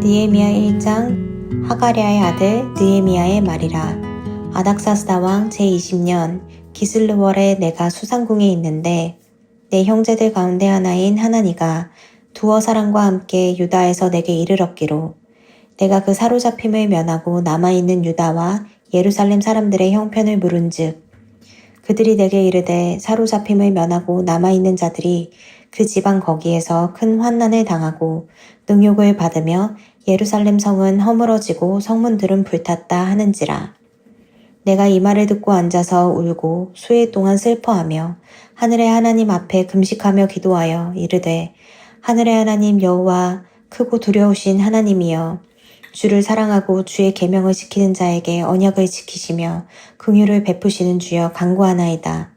느헤미야 1장. 하가랴의 아들 느헤미야의 말이라. 아닥사스다 왕 제20년 기슬르월에 내가 수상궁에 있는데 내 형제들 가운데 하나인 하나니가 두어 사람과 함께 유다에서 내게 이르렀기로 내가 그 사로잡힘을 면하고 남아있는 유다와 예루살렘 사람들의 형편을 물은즉 그들이 내게 이르되 사로잡힘을 면하고 남아있는 자들이 그 지방 거기에서 큰 환난을 당하고 능욕을 받으며 예루살렘 성은 허물어지고 성문들은 불탔다 하는지라. 내가 이 말을 듣고 앉아서 울고 수일 동안 슬퍼하며 하늘의 하나님 앞에 금식하며 기도하여 이르되 하늘의 하나님 여호와 크고 두려우신 하나님이여 주를 사랑하고 주의 계명을 지키는 자에게 언약을 지키시며 긍휼을 베푸시는 주여 간구하나이다.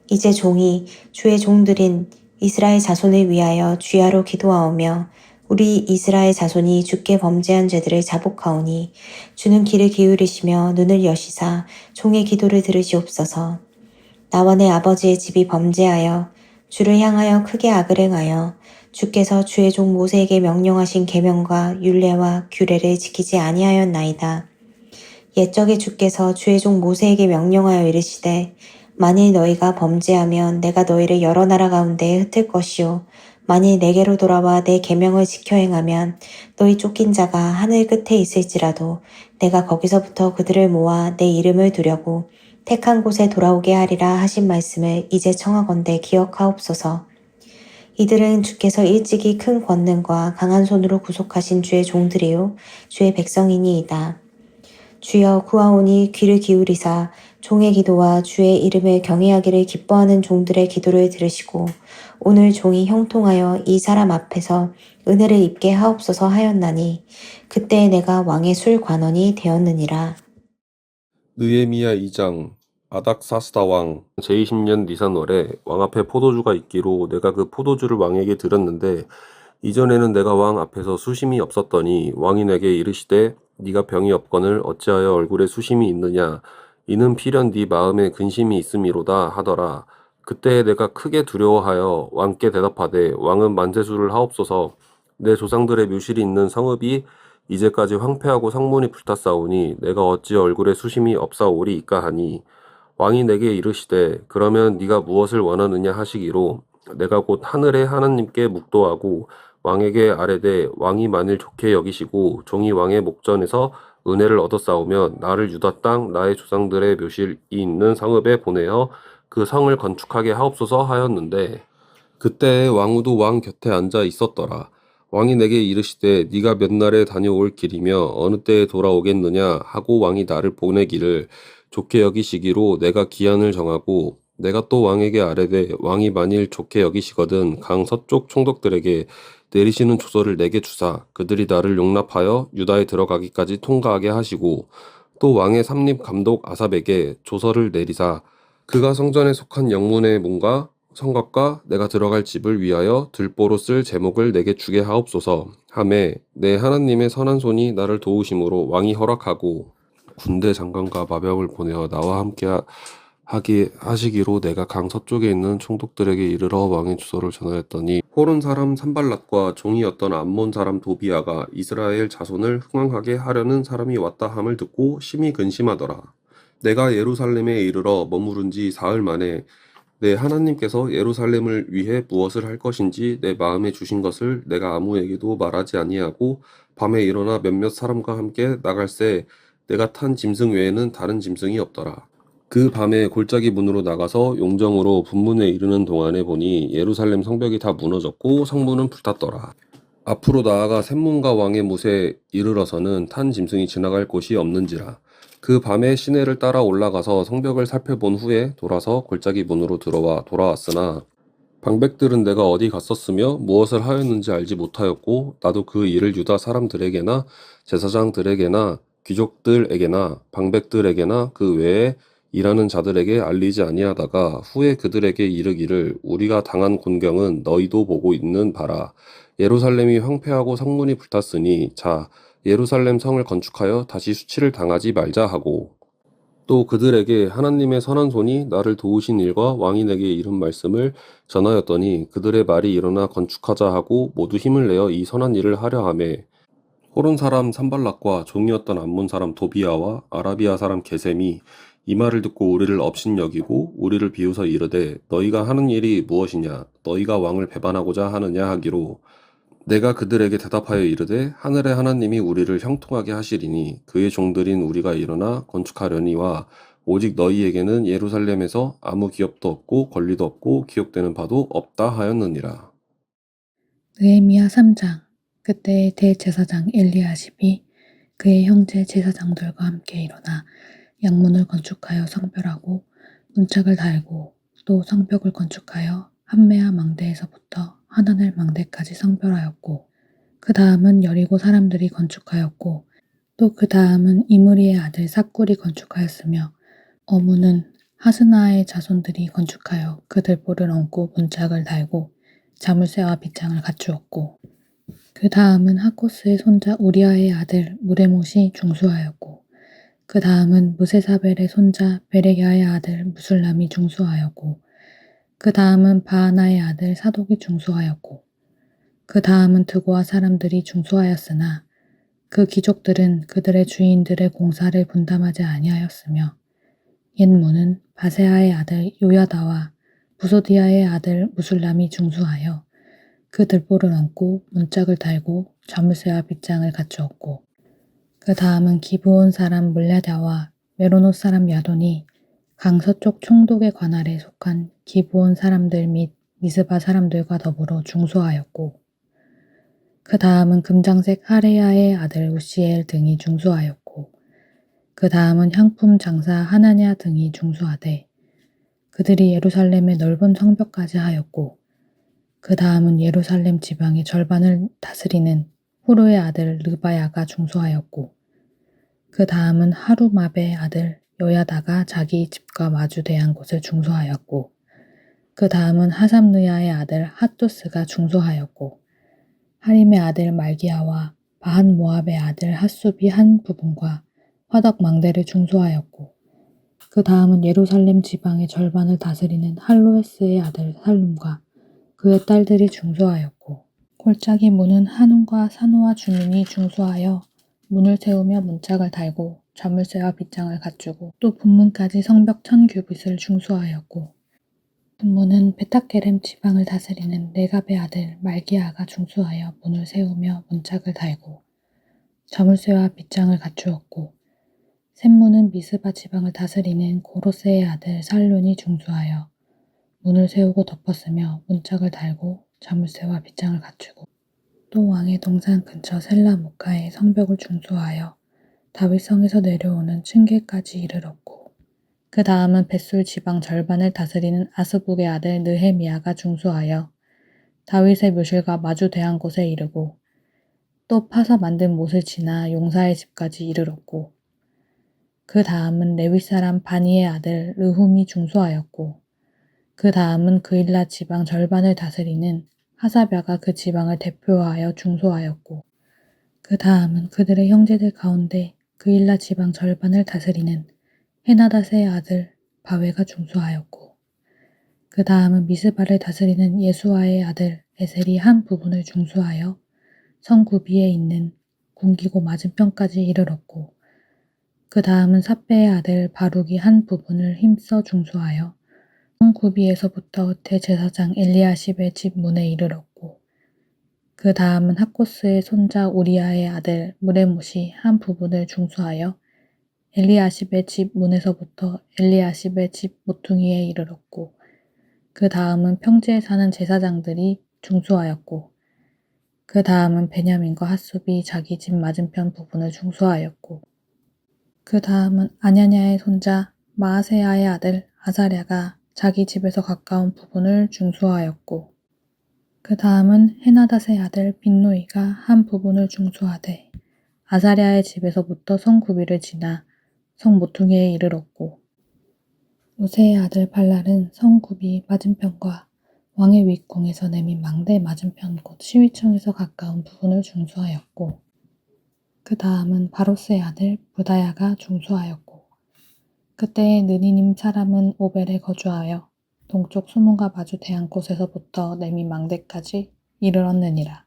이제 종이 주의 종들인 이스라엘 자손을 위하여 주야로 기도하오며 우리 이스라엘 자손이 주께 범죄한 죄들을 자복하오니 주는 귀를 기울이시며 눈을 여시사 종의 기도를 들으시옵소서. 나와 내 아버지의 집이 범죄하여 주를 향하여 크게 악을 행하여 주께서 주의 종 모세에게 명령하신 계명과 율례와 규례를 지키지 아니하였나이다. 옛적에 주께서 주의 종 모세에게 명령하여 이르시되 만일 너희가 범죄하면 내가 너희를 여러 나라 가운데에 흩을 것이요 만일 내게로 돌아와 내 계명을 지켜 행하면 너희 쫓긴 자가 하늘 끝에 있을지라도 내가 거기서부터 그들을 모아 내 이름을 두려고 택한 곳에 돌아오게 하리라 하신 말씀을 이제 청하건대 기억하옵소서. 이들은 주께서 일찍이 큰 권능과 강한 손으로 구속하신 주의 종들이요 주의 백성이니이다. 주여 구하오니 귀를 기울이사 종의 기도와 주의 이름을 경외하기를 기뻐하는 종들의 기도를 들으시고 오늘 종이 형통하여 이 사람 앞에서 은혜를 입게 하옵소서 하였나니 그때 내가 왕의 술관원이 되었느니라. 느헤미야 2장. 아닥사스다 왕 제20년 니산월에 왕 앞에 포도주가 있기로 내가 그 포도주를 왕에게 드렸는데 이전에는 내가 왕 앞에서 수심이 없었더니 왕이 내게 이르시되 네가 병이 없거늘 어찌하여 얼굴에 수심이 있느냐 이는 필연 네 마음에 근심이 있음이로다 하더라. 그때 내가 크게 두려워하여 왕께 대답하되 왕은 만세수를 하옵소서. 내 조상들의 묘실이 있는 성읍이 이제까지 황폐하고 성문이 불탔사오니 내가 어찌 얼굴에 수심이 없사오리이까 하니 왕이 내게 이르시되 그러면 네가 무엇을 원하느냐 하시기로 내가 곧 하늘의 하나님께 묵도하고 왕에게 아뢰되 왕이 만일 좋게 여기시고 종이 왕의 목전에서 은혜를 얻었사오면 나를 유다 땅 나의 조상들의 묘실이 있는 성읍에 보내어 그 성을 건축하게 하옵소서 하였는데 그때 왕후도 왕 곁에 앉아 있었더라. 왕이 내게 이르시되 네가 몇 날에 다녀올 길이며 어느 때에 돌아오겠느냐 하고 왕이 나를 보내기를 좋게 여기시기로 내가 기한을 정하고 내가 또 왕에게 아뢰되 왕이 만일 좋게 여기시거든 강 서쪽 총독들에게 내리시는 조서를 내게 주사 그들이 나를 용납하여 유다에 들어가기까지 통과하게 하시고 또 왕의 삼립 감독 아삽에게 조서를 내리사 그가 성전에 속한 영문의 문과 성곽과 내가 들어갈 집을 위하여 들보로 쓸 제목을 내게 주게 하옵소서 하매 내 하나님의 선한 손이 나를 도우심으로 왕이 허락하고 군대 장관과 마병을 보내어 나와 함께 하게 하시기로 내가 강 서쪽에 있는 총독들에게 이르러 왕의 주소를 전하였더니 호론 사람 산발랏과 종이었던 암몬 사람 도비아가 이스라엘 자손을 흥왕하게 하려는 사람이 왔다 함을 듣고 심히 근심하더라. 내가 예루살렘에 이르러 머무른 지 사흘 만에 내 하나님께서 예루살렘을 위해 무엇을 할 것인지 내 마음에 주신 것을 내가 아무에게도 말하지 아니하고 밤에 일어나 몇몇 사람과 함께 나갈새 내가 탄 짐승 외에는 다른 짐승이 없더라. 그 밤에 골짜기 문으로 나가서 용정으로 분문에 이르는 동안에 보니 예루살렘 성벽이 다 무너졌고 성문은 불탔더라. 앞으로 나아가 샘문과 왕의 못에 이르러서는 탄 짐승이 지나갈 곳이 없는지라. 그 밤에 시내를 따라 올라가서 성벽을 살펴본 후에 돌아서 골짜기 문으로 돌아왔으나 방백들은 내가 어디 갔었으며 무엇을 하였는지 알지 못하였고 나도 그 일을 유다 사람들에게나 제사장들에게나 귀족들에게나 방백들에게나 그 외에 일하는 자들에게 알리지 아니하다가 후에 그들에게 이르기를 우리가 당한 곤경은 너희도 보고 있는 바라. 예루살렘이 황폐하고 성문이 불탔으니 자 예루살렘 성을 건축하여 다시 수치를 당하지 말자 하고 또 그들에게 하나님의 선한 손이 나를 도우신 일과 왕이 내게 이른 말씀을 전하였더니 그들의 말이 일어나 건축하자 하고 모두 힘을 내어 이 선한 일을 하려 하매 호론 사람 산발락과 종이었던 암몬 사람 도비아와 아라비아 사람 게셈이 이 말을 듣고 우리를 업신여기고 우리를 비웃어 이르되 너희가 하는 일이 무엇이냐 너희가 왕을 배반하고자 하느냐 하기로 내가 그들에게 대답하여 이르되 하늘의 하나님이 우리를 형통하게 하시리니 그의 종들인 우리가 일어나 건축하려니와 오직 너희에게는 예루살렘에서 아무 기업도 없고 권리도 없고 기억되는 바도 없다 하였느니라. 느헤미야 3장. 그때 대제사장 엘리야십이 그의 형제 제사장들과 함께 일어나 양문을 건축하여 성별하고 문짝을 달고 또 성벽을 건축하여 한메아 망대에서부터 하나넬 망대까지 성별하였고 그 다음은 여리고 사람들이 건축하였고 또 그 다음은 이므리의 아들 삭굴이 건축하였으며 어무는 하스나의 자손들이 건축하여 그 들보를 얹고 문짝을 달고 자물쇠와 빗장을 갖추었고 그 다음은 하코스의 손자 우리아의 아들 무레못이 중수하였고 그 다음은 무세사벨의 손자 베레야의 아들 무술람이 중수하였고 그 다음은 바하나의 아들 사독이 중수하였고 그 다음은 드고아 사람들이 중수하였으나 그 귀족들은 그들의 주인들의 공사를 분담하지 아니하였으며 옛문은 바세아의 아들 요야다와 부소디아의 아들 무술람이 중수하여 그 들보를 얹고 문짝을 달고 자물쇠와 빗장을 갖추었고 그 다음은 기브온 사람 물랴다와 메로노 사람 야돈이 강서쪽 총독의 관할에 속한 기브온 사람들 및 미스바 사람들과 더불어 중수하였고 그 다음은 금장색 하레야의 아들 우시엘 등이 중수하였고 그 다음은 향품 장사 하나냐 등이 중수하되 그들이 예루살렘의 넓은 성벽까지 하였고 그 다음은 예루살렘 지방의 절반을 다스리는 후르의 아들 르바야가 중수하였고 그 다음은 하루마베의 아들 여야다가 자기 집과 마주대한 곳을 중수하였고 그 다음은 하삼느야의 아들 핫도스가 중수하였고 하림의 아들 말기야와 바한 모압의 아들 핫숲이 한 부분과 화덕 망대를 중수하였고 그 다음은 예루살렘 지방의 절반을 다스리는 할로에스의 아들 살룸과 그의 딸들이 중수하였고 골짜기 문은 한운과 산호와 주민이 중수하여 문을 세우며 문짝을 달고 자물쇠와 빗장을 갖추고 또 분문까지 성벽 1000규빗을 중수하였고 분문은 베타케렘 지방을 다스리는 레갑의 아들 말기야가 중수하여 문을 세우며 문짝을 달고 자물쇠와 빗장을 갖추었고 샘문은 미스바 지방을 다스리는 고로세의 아들 살룬이 중수하여 문을 세우고 덮었으며 문짝을 달고 자물쇠와 빗장을 갖추고 또 왕의 동산 근처 셀라 무카의 성벽을 중수하여 다윗성에서 내려오는 층계까지 이르렀고 그 다음은 벳술 지방 절반을 다스리는 아스북의 아들 느헤미야가 중수하여 다윗의 묘실과 마주대한 곳에 이르고 또 파서 만든 못을 지나 용사의 집까지 이르렀고 그 다음은 레위 사람 바니의 아들 르훔이 중수하였고 그 다음은 그일라 지방 절반을 다스리는 하사랴가 그 지방을 대표하여 중수하였고 그 다음은 그들의 형제들 가운데 그일라 지방 절반을 다스리는 헤나닷의 아들 바웨가 중수하였고 그 다음은 미스바를 다스리는 예수아의 아들 에셀이 한 부분을 중수하여 성구비에 있는 굶기고 맞은편까지 이르렀고 그 다음은 삿배의 아들 바룩이 한 부분을 힘써 중수하여 성구비에서부터 대제사장 엘리야십의 집 문에 이르렀고 그 다음은 하코스의 손자 우리아의 아들 무레못이 한 부분을 중수하여 엘리야십의 집 문에서부터 엘리야십의 집 모퉁이에 이르렀고 그 다음은 평지에 사는 제사장들이 중수하였고 그 다음은 베냐민과 핫숲이 자기 집 맞은편 부분을 중수하였고 그 다음은 아냐냐의 손자 마아세야의 아들 아사랴가 자기 집에서 가까운 부분을 중수하였고 그 다음은 헤나닷의 아들 빈노이가 한 부분을 중수하되 아사랴의 집에서부터 성구비를 지나 성 모퉁이에 이르렀고 우세의 아들 발랄은 성구비 맞은편과 왕의 윗궁에서 내민 망대 맞은편 곧 시위청에서 가까운 부분을 중수하였고 그 다음은 바로스의 아들 부다야가 중수하였고 그때의 느니님 사람은 오벨에 거주하여 동쪽 수문과 마주 대한 곳에서부터 내민 망대까지 이르렀느니라.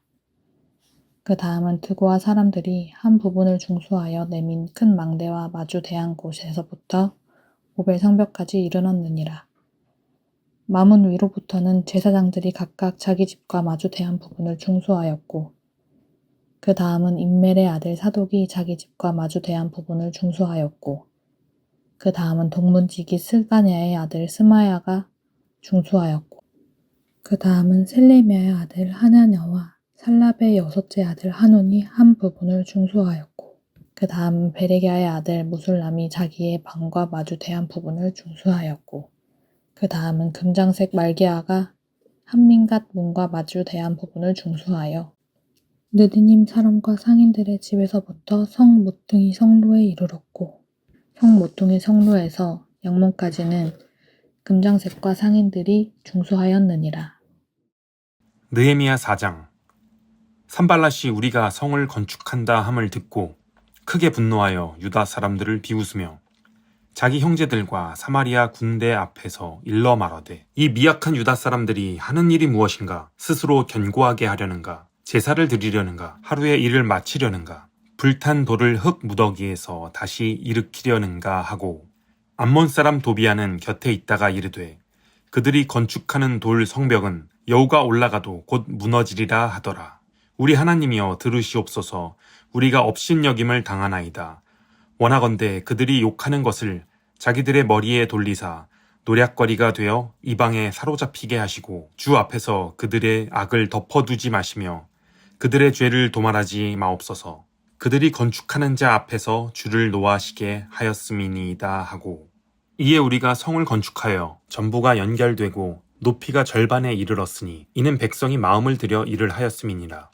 그 다음은 드고아 사람들이 한 부분을 중수하여 내민 큰 망대와 마주 대한 곳에서부터 오벨 성벽까지 이르렀느니라. 마문 위로부터는 제사장들이 각각 자기 집과 마주 대한 부분을 중수하였고 그 다음은 임멜의 아들 사독이 자기 집과 마주 대한 부분을 중수하였고 그 다음은 동문지기 스가냐의 아들 스마야가 중수하였고 그 다음은 셀레미야의 아들 하나냐와 살랍의 여섯째 아들 하논이 한 부분을 중수하였고 그 다음은 베레기야의 아들 무술람이 자기의 방과 마주 대한 부분을 중수하였고 그 다음은 금장색 말기야가 한민갓 문과 마주 대한 부분을 중수하여 느디님 사람과 상인들의 집에서부터 성 모퉁이 성로에 이르렀고 성 모퉁이 성로에서 양문까지는 금장색과 상인들이 중수하였느니라. 느헤미야 4장. 산발랏이 우리가 성을 건축한다 함을 듣고 크게 분노하여 유다 사람들을 비웃으며 자기 형제들과 사마리아 군대 앞에서 일러 말하되 이 미약한 유다 사람들이 하는 일이 무엇인가? 스스로 견고하게 하려는가? 제사를 드리려는가? 하루에 일을 마치려는가? 불탄 돌을 흙 무더기에서 다시 일으키려는가 하고 암몬 사람 도비아는 곁에 있다가 이르되 그들이 건축하는 돌 성벽은 여우가 올라가도 곧 무너지리라 하더라. 우리 하나님이여 들으시옵소서. 우리가 업신여김을 당하나이다. 원하건대 그들이 욕하는 것을 자기들의 머리에 돌리사 노략거리가 되어 이방에 사로잡히게 하시고 주 앞에서 그들의 악을 덮어두지 마시며 그들의 죄를 도말하지 마옵소서. 그들이 건축하는 자 앞에서 주를 노하시게 하였음이니이다 하고 이에 우리가 성을 건축하여 전부가 연결되고 높이가 절반에 이르렀으니 이는 백성이 마음을 들여 일을 하였음이니라.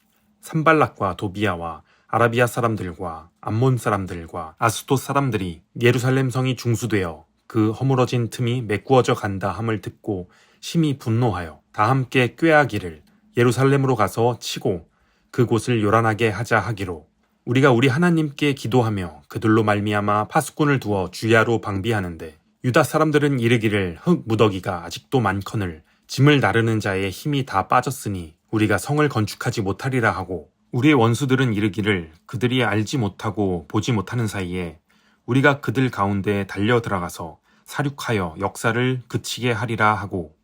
산발락과 도비아와 아라비아 사람들과 암몬 사람들과 아스돗 사람들이 예루살렘 성이 중수되어 그 허물어진 틈이 메꾸어져 간다 함을 듣고 심히 분노하여 다 함께 꾀하기를 예루살렘으로 가서 치고 그곳을 요란하게 하자 하기로 우리가 우리 하나님께 기도하며 그들로 말미암아 파수꾼을 두어 주야로 방비하는데 유다 사람들은 이르기를 흙 무더기가 아직도 많거늘 짐을 나르는 자의 힘이 다 빠졌으니 우리가 성을 건축하지 못하리라 하고 우리의 원수들은 이르기를 그들이 알지 못하고 보지 못하는 사이에 우리가 그들 가운데 달려 들어가서 사륙하여 역사를 그치게 하리라 하고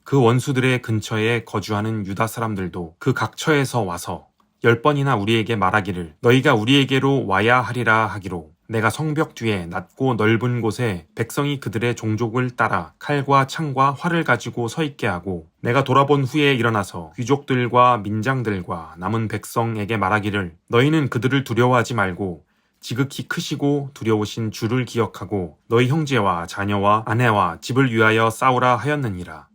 그 원수들의 근처에 거주하는 유다 사람들도 그 각처에서 와서 10번이나 우리에게 말하기를 너희가 우리에게로 와야 하리라 하기로 내가 성벽 뒤에 낮고 넓은 곳에 백성이 그들의 종족을 따라 칼과 창과 활을 가지고 서 있게 하고 내가 돌아본 후에 일어나서 귀족들과 민장들과 남은 백성에게 말하기를 너희는 그들을 두려워하지 말고 지극히 크시고 두려우신 주를 기억하고 너희 형제와 자녀와 아내와 집을 위하여 싸우라 하였느니라.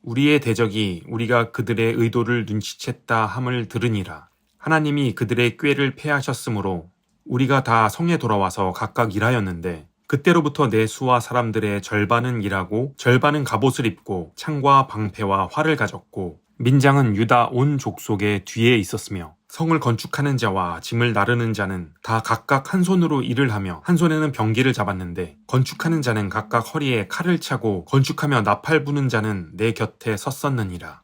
우리의 대적이 우리가 그들의 의도를 눈치챘다 함을 들으니라. 하나님이 그들의 꾀를 패하셨으므로 우리가 다 성에 돌아와서 각각 일하였는데 그때로부터 내 수와 사람들의 절반은 일하고 절반은 갑옷을 입고 창과 방패와 활을 가졌고 민장은 유다 온 족속의 뒤에 있었으며 성을 건축하는 자와 짐을 나르는 자는 다 각각 한 손으로 일을 하며 한 손에는 병기를 잡았는데 건축하는 자는 각각 허리에 칼을 차고 건축하며 나팔 부는 자는 내 곁에 섰었느니라.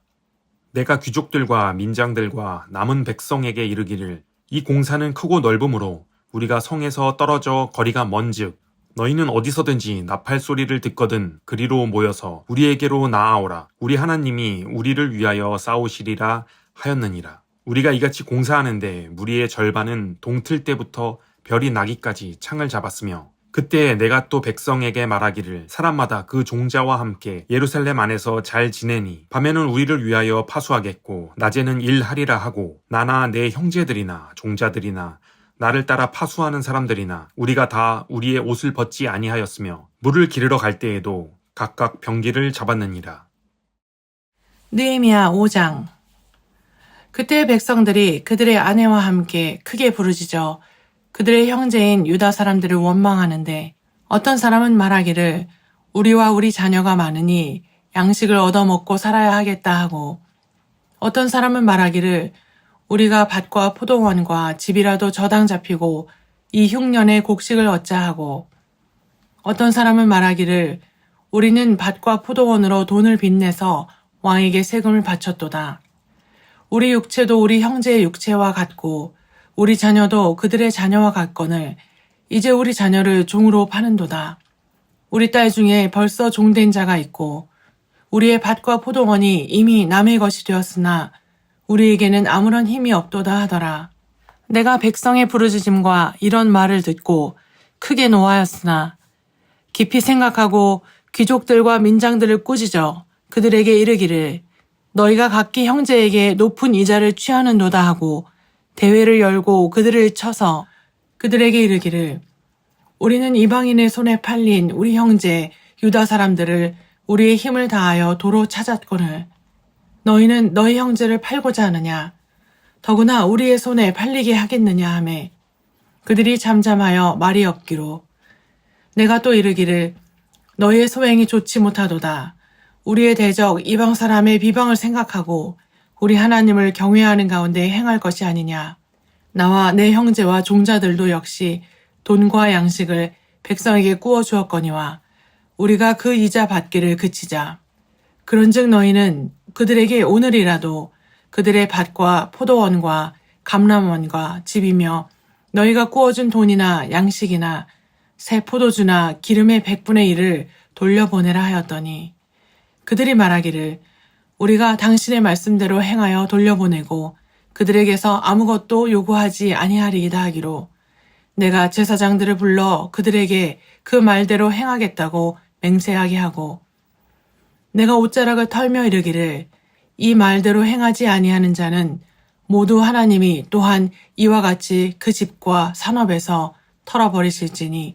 내가 귀족들과 민장들과 남은 백성에게 이르기를 이 공사는 크고 넓음으로 우리가 성에서 떨어져 거리가 먼즉 너희는 어디서든지 나팔 소리를 듣거든 그리로 모여서 우리에게로 나아오라. 우리 하나님이 우리를 위하여 싸우시리라 하였느니라. 우리가 이같이 공사하는데 무리의 절반은 동틀 때부터 별이 나기까지 창을 잡았으며 그때 내가 또 백성에게 말하기를 사람마다 그 종자와 함께 예루살렘 안에서 잘 지내니 밤에는 우리를 위하여 파수하겠고 낮에는 일하리라 하고 나나 내 형제들이나 종자들이나 나를 따라 파수하는 사람들이나 우리가 다 우리의 옷을 벗지 아니하였으며 물을 기르러 갈 때에도 각각 병기를 잡았느니라. 느헤미야 5장. 그때 백성들이 그들의 아내와 함께 크게 부르짖어 그들의 형제인 유다 사람들을 원망하는데 어떤 사람은 말하기를 우리와 우리 자녀가 많으니 양식을 얻어먹고 살아야 하겠다 하고 어떤 사람은 말하기를 우리가 밭과 포도원과 집이라도 저당 잡히고 이 흉년에 곡식을 얻자 하고 어떤 사람은 말하기를 우리는 밭과 포도원으로 돈을 빚내서 왕에게 세금을 바쳤도다. 우리 육체도 우리 형제의 육체와 같고 우리 자녀도 그들의 자녀와 같거늘 이제 우리 자녀를 종으로 파는도다. 우리 딸 중에 벌써 종된 자가 있고 우리의 밭과 포도원이 이미 남의 것이 되었으나 우리에게는 아무런 힘이 없도다 하더라. 내가 백성의 부르짖음과 이런 말을 듣고 크게 노하였으나 깊이 생각하고 귀족들과 민장들을 꾸짖어 그들에게 이르기를 너희가 각기 형제에게 높은 이자를 취하는도다 하고 대회를 열고 그들을 쳐서 그들에게 이르기를 우리는 이방인의 손에 팔린 우리 형제 유다 사람들을 우리의 힘을 다하여 도로 찾았거늘 너희는 너희 형제를 팔고자 하느냐 더구나 우리의 손에 팔리게 하겠느냐 하매 그들이 잠잠하여 말이 없기로 내가 또 이르기를 너희의 소행이 좋지 못하도다. 우리의 대적 이방 사람의 비방을 생각하고 우리 하나님을 경외하는 가운데 행할 것이 아니냐. 나와 내 형제와 종자들도 역시 돈과 양식을 백성에게 구워 주었거니와 우리가 그 이자 받기를 그치자. 그런즉 너희는 그들에게 오늘이라도 그들의 밭과 포도원과 감람원과 집이며 너희가 구워준 돈이나 양식이나 새 포도주나 기름의 100분의 1을 돌려보내라 하였더니 그들이 말하기를 우리가 당신의 말씀대로 행하여 돌려보내고 그들에게서 아무것도 요구하지 아니하리이다 하기로 내가 제사장들을 불러 그들에게 그 말대로 행하겠다고 맹세하게 하고 내가 옷자락을 털며 이르기를 이 말대로 행하지 아니하는 자는 모두 하나님이 또한 이와 같이 그 집과 산업에서 털어버리실지니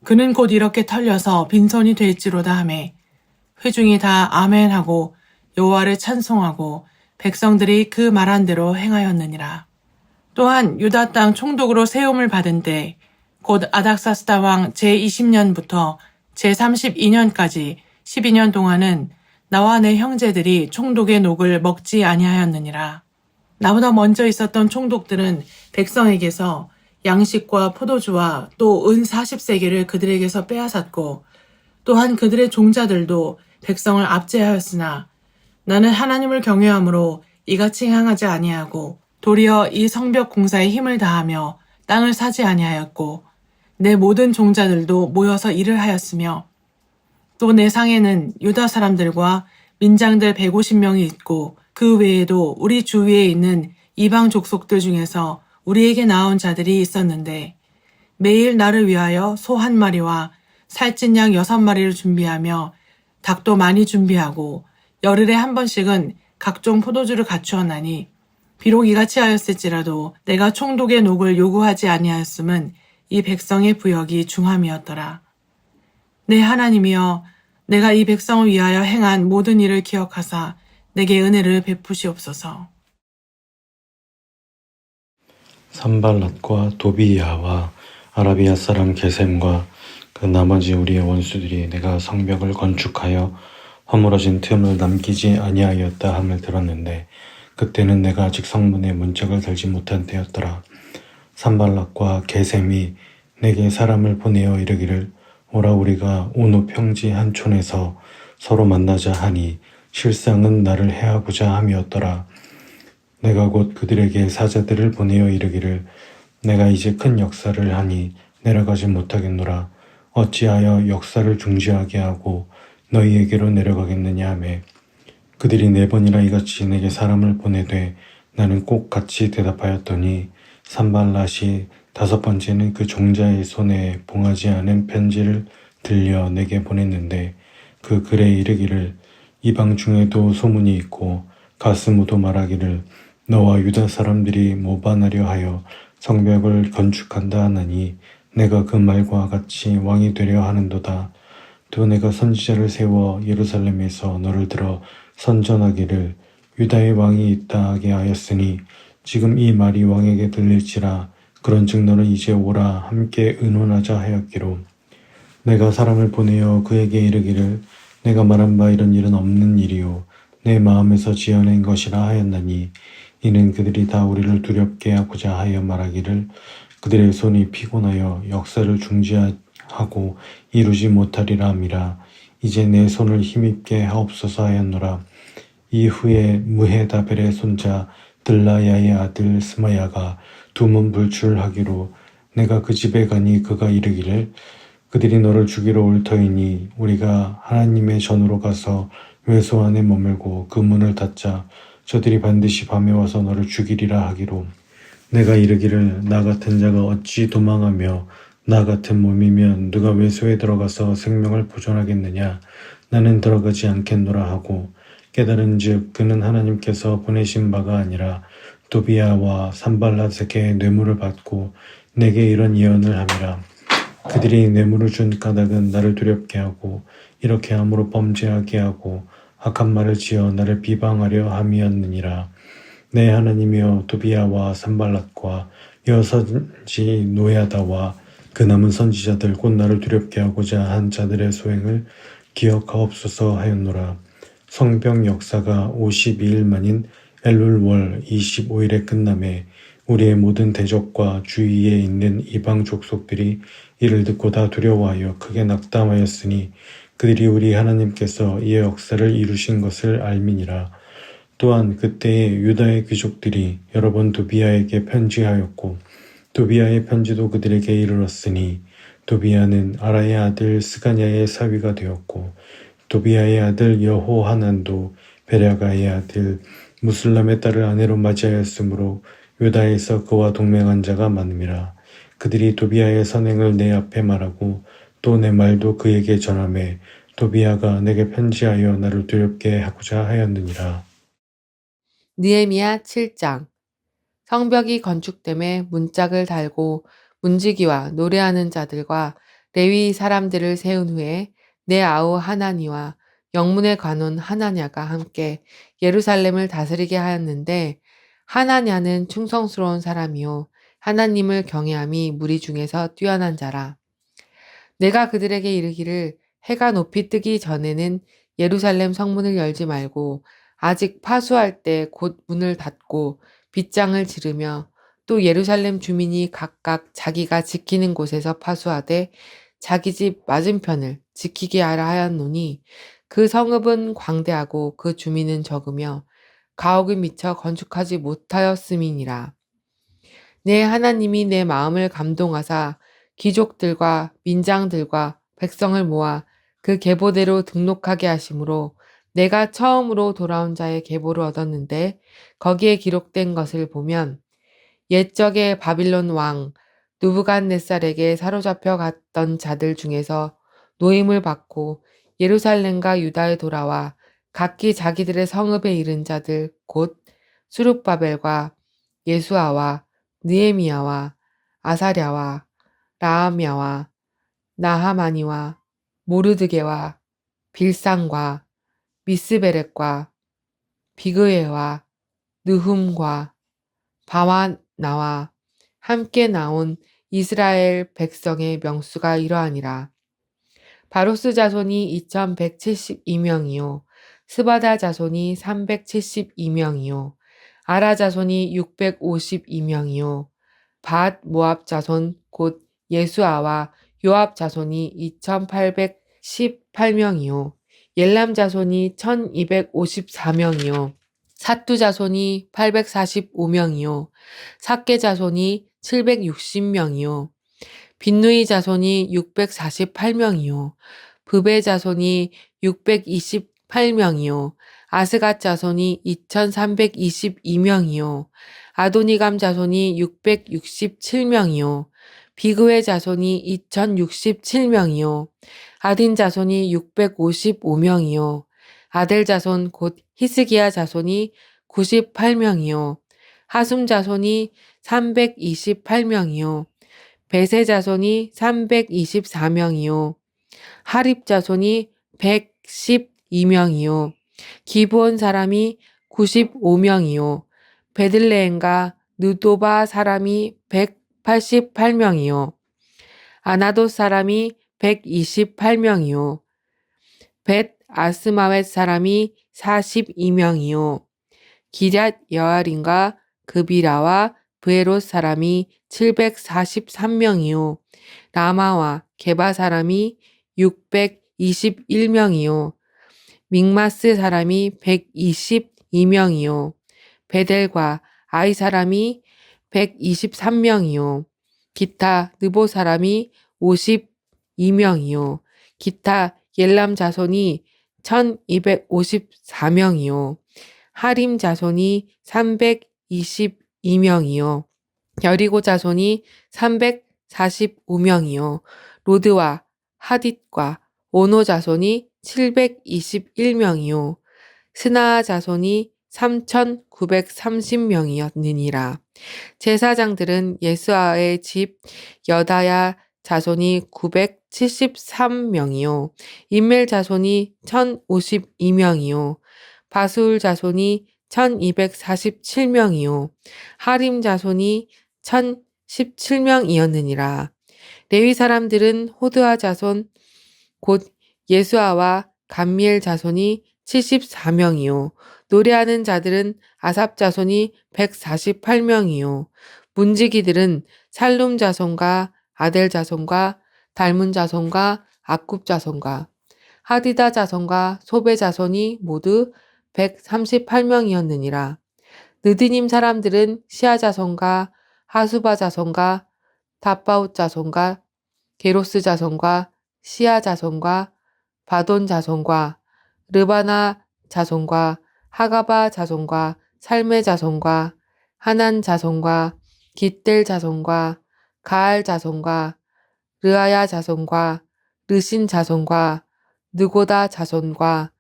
그는 곧 이렇게 털려서 빈손이 될지로다 하매 회중이 다 아멘하고 여호와를 찬송하고 백성들이 그 말한 대로 행하였느니라. 또한 유다 땅 총독으로 세움을 받은 때 곧 아닥사스다 왕 제20년부터 제32년까지 12년 동안은 나와 내 형제들이 총독의 녹을 먹지 아니하였느니라. 나보다 먼저 있었던 총독들은 백성에게서 양식과 포도주와 또 은 40세겔을 그들에게서 빼앗았고 또한 그들의 종자들도 백성을 압제하였으나 나는 하나님을 경외함으로 이같이 행하지 아니하고 도리어 이 성벽 공사에 힘을 다하며 땅을 사지 아니하였고 내 모든 종자들도 모여서 일을 하였으며 또 내 상에는 유다 사람들과 민장들 150명이 있고 그 외에도 우리 주위에 있는 이방 족속들 중에서 우리에게 나온 자들이 있었는데 매일 나를 위하여 소 1마리와 살찐 양 6마리를 준비하며 닭도 많이 준비하고 열흘에 한 번씩은 각종 포도주를 갖추었나니 비록 이같이 하였을지라도 내가 총독의 녹을 요구하지 아니하였음은 이 백성의 부역이 중함이었더라. 내 하나님이여 내가 이 백성을 위하여 행한 모든 일을 기억하사 내게 은혜를 베푸시옵소서. 산발랏과 도비야와 아라비아 사람 게셈과 그 나머지 우리의 원수들이 내가 성벽을 건축하여 허물어진 틈을 남기지 아니하였다 함을 들었는데 그때는 내가 아직 성문에 문짝을 달지 못한 때였더라. 산발랏과 게셈이 내게 사람을 보내어 이르기를 오라 우리가 오노 평지 한 촌에서 서로 만나자 하니 실상은 나를 해하고자 함이었더라. 내가 곧 그들에게 사자들을 보내어 이르기를 내가 이제 큰 역사를 하니 내려가지 못하겠노라. 어찌하여 역사를 중지하게 하고 너희에게로 내려가겠느냐 하매 그들이 4번이나 이같이 내게 사람을 보내되 나는 꼭 같이 대답하였더니 산발랏이 5번째는 그 종자의 손에 봉하지 않은 편지를 들려 내게 보냈는데 그 글에 이르기를 이방 중에도 소문이 있고 가스무도 말하기를 너와 유다 사람들이 모반하려 하여 성벽을 건축한다 하나니 내가 그 말과 같이 왕이 되려 하는도다. 또 내가 선지자를 세워 예루살렘에서 너를 들어 선전하기를 유다의 왕이 있다 하게 하였으니 지금 이 말이 왕에게 들릴지라. 그런즉 너는 이제 오라 함께 의논하자 하였기로 내가 사람을 보내어 그에게 이르기를 내가 말한 바 이런 일은 없는 일이요 내 마음에서 지어낸 것이라 하였나니 이는 그들이 다 우리를 두렵게 하고자 하여 말하기를 그들의 손이 피곤하여 역사를 중지하고 이루지 못하리라 함이라. 이제 내 손을 힘입게 하옵소서 하였노라. 이후에 무헤다벨의 손자 들라야의 아들 스마야가 두문 불출하기로 내가 그 집에 가니 그가 이르기를 그들이 너를 죽이러 올 터이니 우리가 하나님의 전으로 가서 외소 안에 머물고 그 문을 닫자 저들이 반드시 밤에 와서 너를 죽이리라 하기로 내가 이르기를 나 같은 자가 어찌 도망하며 나 같은 몸이면 누가 외소에 들어가서 생명을 보존하겠느냐 나는 들어가지 않겠노라 하고 깨달은즉 그는 하나님께서 보내신 바가 아니라 도비야와 산발랏에게 뇌물을 받고 내게 이런 예언을 함이라 그들이 뇌물을 준 까닭은 나를 두렵게 하고 이렇게 함으로 범죄하게 하고 악한 말을 지어 나를 비방하려 함이었느니라. 내 하나님이여 도비야와 산발랏과 여선지 노야다와 그 남은 선지자들 곧 나를 두렵게 하고자 한 자들의 소행을 기억하옵소서 하였노라. 성병 역사가 52일 만인 엘룰월 25일에 끝남에 우리의 모든 대적과 주위에 있는 이방 족속들이 이를 듣고 다 두려워하여 크게 낙담하였으니 그들이 우리 하나님께서 이 역사를 이루신 것을 알미니라. 또한 그때에 유다의 귀족들이 여러 번 도비야에게 편지하였고 도비야의 편지도 그들에게 이르렀으니 도비야는 아라의 아들 스가냐의 사위가 되었고 도비야의 아들 여호하난도 베랴가의 아들 무슬람의 딸을 아내로 맞이하였으므로 유다에서 그와 동맹한 자가 많음이라. 그들이 도비야의 선행을 내 앞에 말하고 또 내 말도 그에게 전하매 도비야가 내게 편지하여 나를 두렵게 하고자 하였느니라. 느헤미야 7장. 성벽이 건축됨에 문짝을 달고 문지기와 노래하는 자들과 레위 사람들을 세운 후에 내 아우 하나니와 영문의 관원 하나냐가 함께 예루살렘을 다스리게 하였는데 하나냐는 충성스러운 사람이요 하나님을 경외함이 무리 중에서 뛰어난 자라. 내가 그들에게 이르기를 해가 높이 뜨기 전에는 예루살렘 성문을 열지 말고 아직 파수할 때 곧 문을 닫고 빗장을 지르며 또 예루살렘 주민이 각각 자기가 지키는 곳에서 파수하되 자기 집 맞은편을 지키게 하라 하였노니 그 성읍은 광대하고 그 주민은 적으며 가옥이 미쳐 건축하지 못하였음이니라. 내 하나님이 내 마음을 감동하사 귀족들과 민장들과 백성을 모아 그 계보대로 등록하게 하심으로 내가 처음으로 돌아온 자의 계보를 얻었는데 거기에 기록된 것을 보면 옛적에 바빌론 왕 느부갓네살에게 사로잡혀 갔던 자들 중에서 노임을 받고 예루살렘과 유다에 돌아와 각기 자기들의 성읍에 이른 자들 곧 수룹바벨과 예수아와 느헤미야와 아사랴와 라함야와 나하마니와 모르드게와 빌상과 미스베렉과 비그에와 느훔과 바와나와 함께 나온 이스라엘 백성의 명수가 이러하니라. 바로스 자손이 2172명이요 스바다 자손이 372명이요 아라 자손이 652명이요 밧 모압 자손 곧 예수아와 요압 자손이 2818명이요 옐람 자손이 1254명이요 사투 자손이 845명이요 삭게 자손이 760명이요 빈누이 자손이 648명이요 브베 자손이 628명이요 아스갓 자손이 2322명이요 아도니감 자손이 667명이요 비그웨 자손이 2067명이요 아딘 자손이 655명이요 아델 자손 곧 히스기야 자손이 98명이요 하숨 자손이 328명이요 베세 자손이 324명이요 하립 자손이 112명이요 기브온 사람이 95명이요 베들레헴과 느도바 사람이 188명이요 아나돗 사람이 128명이요 벳 아스마웻 사람이 42명이요 기럇 여아림과 그비라와 브에롯 사람이 743명이요 라마와 게바 사람이 621명이요 믹마스 사람이 122명이요 베델과 아이 사람이 123명이요. 기타 느보 사람이 52명이요. 기타 옐람 자손이 1254명이요. 하림 자손이 322명이요. 여리고 자손이 345명이요. 로드와 하딧과 오노 자손이 721명이요. 스나 자손이 3,930명이었느니라. 제사장들은 예수아의 집 여다야 자손이 973명이요. 인멜 자손이 1,052명이요. 바술 자손이 1,247명이요. 하림 자손이 1,017명이었느니라. 레위 사람들은 호드아 자손 곧 예수아와 감미엘 자손이 74명이요. 노래하는 자들은 아삽 자손이 148명이요. 문지기들은 살룸 자손과 아델 자손과 달문 자손과 아굽 자손과 하디다 자손과 소베 자손이 모두 138명이었느니라. 느디님 사람들은 시아 자손과 하수바 자손과 다바웃 자손과 게로스 자손과 시아 자손과 바돈 자손과 르바나 자손과 하가바 자손과 살메 자손과 하난 자손과 깃델 자손과 가알 자손과 르아야 자손과 르신 자손과 느고다 자손과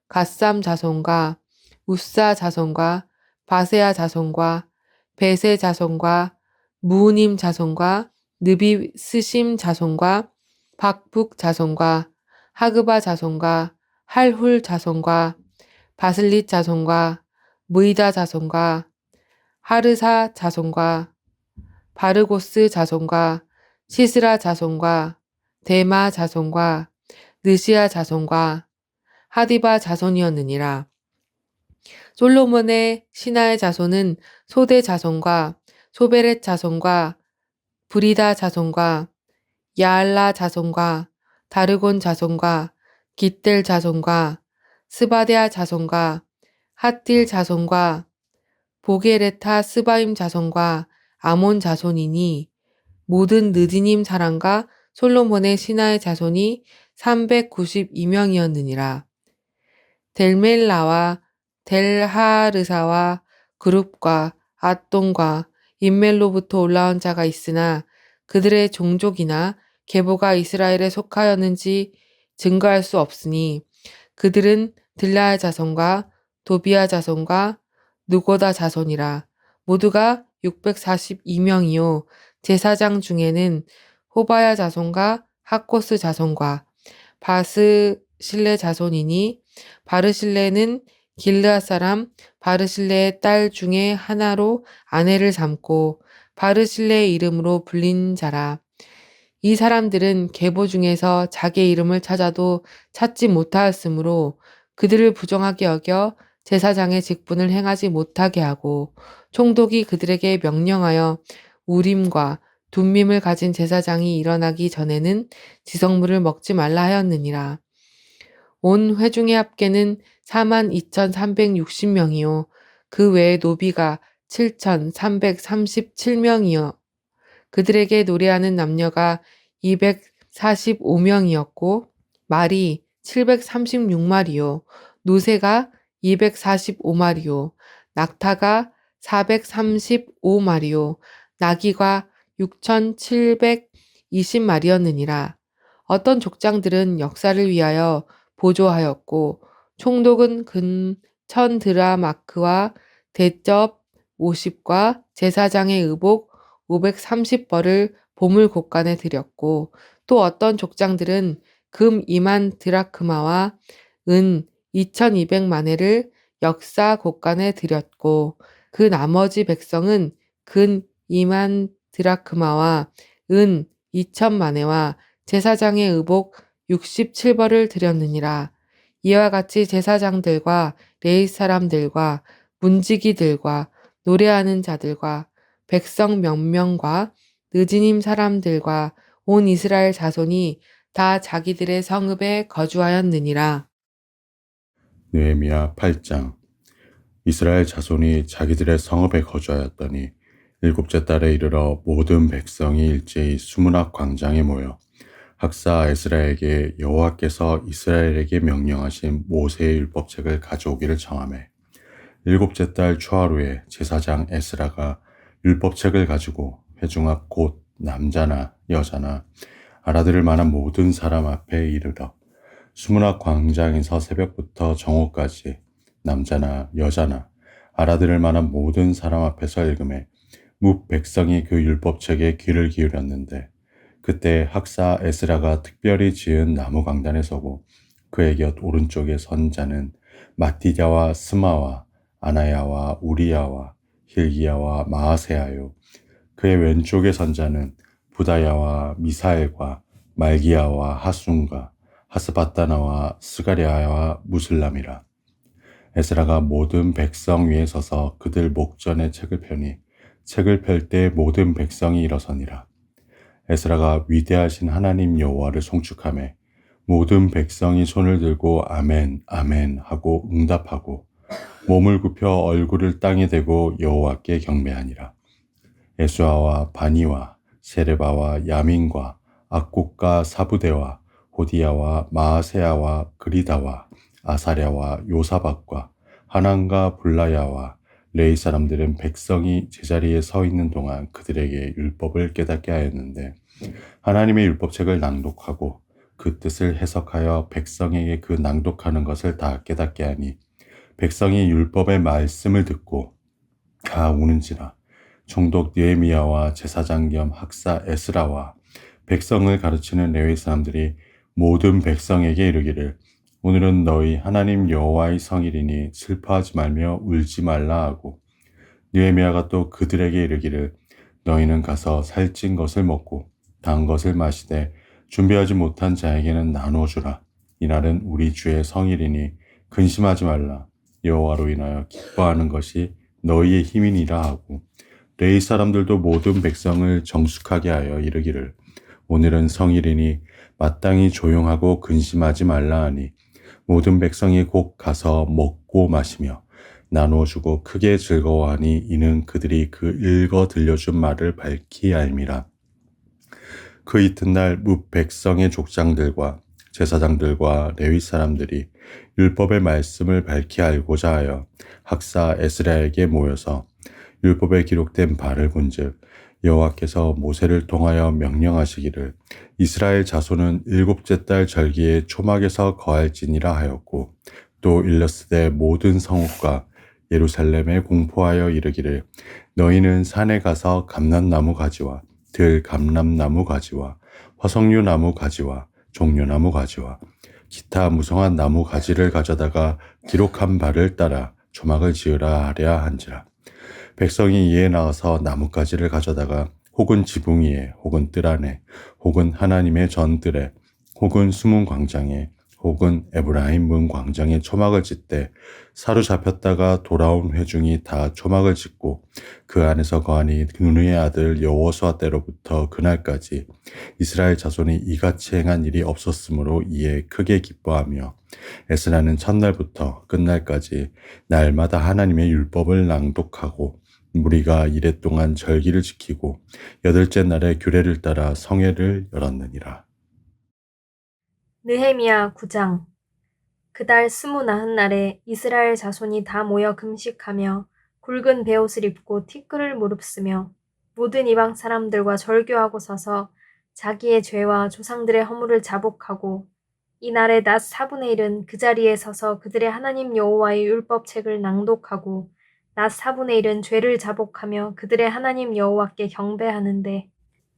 갓삼 자손과 우사 자손과 바세아 자손과 베세 자손과 무우님 자손과 느비 스심 자손과 박북 자손과 하그바 자손과 할훌 자손과 바슬릿 자손과 무이다 자손과 하르사 자손과 바르고스 자손과 시스라 자손과 데마 자손과 느시아 자손과 하디바 자손이었느니라. 솔로몬의 신하의 자손은 소대 자손과 소베렛 자손과 브리다 자손과 야알라 자손과 다르곤 자손과 깃델 자손과 스바데아 자손과 핫딜 자손과 보게레타 스바임 자손과 아몬 자손이니 모든 느디님 사람과 솔로몬의 신하의 자손이 392명이었느니라. 델멜라와 델하르사와 그룹과 앗돈과 인멜로부터 올라온 자가 있으나 그들의 종족이나 계보가 이스라엘에 속하였는지 증거할 수 없으니 그들은 들라의 자손과 도비아 자손과 누고다 자손이라. 모두가 642명이요. 제사장 중에는 호바야 자손과 하코스 자손과 바스실레 자손이니 바르실레는 길르앗 사람 바르실레의 딸 중에 하나로 아내를 삼고 바르실레의 이름으로 불린 자라. 이 사람들은 계보 중에서 자기의 이름을 찾아도 찾지 못하였으므로 그들을 부정하게 여겨 제사장의 직분을 행하지 못하게 하고 총독이 그들에게 명령하여 우림과 둠밈을 가진 제사장이 일어나기 전에는 지성물을 먹지 말라 하였느니라. 온 회중의 합계는 42,360명이요. 그 외에 노비가 7,337명이요. 그들에게 노래하는 남녀가 245명이었고 말이 736마리요. 노새가 245마리요. 낙타가 435마리요. 나귀가 6,720마리였느니라. 어떤 족장들은 역사를 위하여 보조하였고 총독은 근천 드라마크와 대접 50과 제사장의 의복 530벌을 보물 곳간에 드렸고 또 어떤 족장들은 금 2만 드라크마와 은 2,200마네를 역사 곳간에 드렸고 그 나머지 백성은 근 2만 드라크마와 은 2,000마네와 제사장의 의복 67벌을 드렸느니라. 이와 같이 제사장들과 레위 사람들과 문지기들과 노래하는 자들과 백성 몇 명과 느지님 사람들과 온 이스라엘 자손이 다 자기들의 성읍에 거주하였느니라. 느헤미야 8장. 이스라엘 자손이 자기들의 성읍에 거주하였더니 일곱째 달에 이르러 모든 백성이 일제히 수문학 광장에 모여 학사 에스라에게 여호와께서 이스라엘에게 명령하신 모세의 율법책을 가져오기를 청하매 일곱째 달 초하루에 제사장 에스라가 율법책을 가지고 회중 앞 곧 남자나 여자나 알아들을 만한 모든 사람 앞에 이르러 수문학 광장에서 새벽부터 정오까지 남자나 여자나 알아들을 만한 모든 사람 앞에서 읽음에 뭇 백성이 그 율법책에 귀를 기울였는데 그때 학사 에스라가 특별히 지은 나무 강단에 서고 그의 곁 오른쪽에 선 자는 마띠냐와 스마와 아나야와 우리야와 힐기야와 마아세야요 그의 왼쪽에 선 자는 부다야와 미사엘과 말기야와 하순과 하스바다나와 스가랴와 무슬람이라. 에스라가 모든 백성 위에 서서 그들 목전에 책을 펴니 책을 펼 때 모든 백성이 일어서니라. 에스라가 위대하신 하나님 여호와를 송축하매 모든 백성이 손을 들고 아멘 아멘 하고 응답하고 몸을 굽혀 얼굴을 땅에 대고 여호와께 경배하니라. 예수아와 바니와 세레바와 야민과 악국과 사부대와 호디야와 마아세야와 그리다와 아사랴와 요사박과 하난과 블라야와 레이 사람들은 백성이 제자리에 서 있는 동안 그들에게 율법을 깨닫게 하였는데 하나님의 율법책을 낭독하고 그 뜻을 해석하여 백성에게 그 낭독하는 것을 다 깨닫게 하니 백성이 율법의 말씀을 듣고 다 우는지라. 총독 느헤미야와 제사장 겸 학사 에스라와 백성을 가르치는 레위 사람들이 모든 백성에게 이르기를 오늘은 너희 하나님 여호와의 성일이니 슬퍼하지 말며 울지 말라 하고 느헤미야가 또 그들에게 이르기를 너희는 가서 살찐 것을 먹고 단 것을 마시되 준비하지 못한 자에게는 나누어 주라. 이날은 우리 주의 성일이니 근심하지 말라. 여호와로 인하여 기뻐하는 것이 너희의 힘이니라 하고 레위 사람들도 모든 백성을 정숙하게 하여 이르기를 오늘은 성일이니 마땅히 조용하고 근심하지 말라 하니 모든 백성이 곧 가서 먹고 마시며 나누어 주고 크게 즐거워하니 이는 그들이 그 읽어 들려준 말을 밝히 알미라. 그 이튿날 뭇 백성의 족장들과 제사장들과 레위 사람들이 율법의 말씀을 밝히 알고자 하여 학사 에스라에게 모여서 율법에 기록된 바를 본즉 여호와께서 모세를 통하여 명령하시기를 이스라엘 자손은 일곱째 달 절기에 초막에서 거할지니라 하였고 또 일러스되 모든 성읍과 예루살렘에 공포하여 이르기를 너희는 산에 가서 감람나무 가지와 들 감람나무 가지와 화석류 나무 가지와 종려나무 가지와 기타 무성한 나무 가지를 가져다가 기록한 바를 따라 초막을 지으라 하랴 한지라. 백성이 이에 나와서 나뭇가지를 가져다가 혹은 지붕 위에 혹은 뜰 안에 혹은 하나님의 전뜰에 혹은 수문 광장에 혹은 에브라임 문 광장에 초막을 짓되 사로잡혔다가 돌아온 회중이 다 초막을 짓고 그 안에서 거하니 눈의 아들 여호수아 때로부터 그날까지 이스라엘 자손이 이같이 행한 일이 없었으므로 이에 크게 기뻐하며 에스라는 첫날부터 끝날까지 날마다 하나님의 율법을 낭독하고 무리가 이레 동안 절기를 지키고 여덟째 날에 규례를 따라 성회를 열었느니라. 느헤미야 9장. 그달 29날에 이스라엘 자손이 다 모여 금식하며 굵은 베옷을 입고 티끌을 무릅쓰며 모든 이방 사람들과 절교하고 서서 자기의 죄와 조상들의 허물을 자복하고 이날의 낮 4분의 1은 그 자리에 서서 그들의 하나님 여호와의 율법책을 낭독하고 낮 4분의 1은 죄를 자복하며 그들의 하나님 여호와께 경배하는데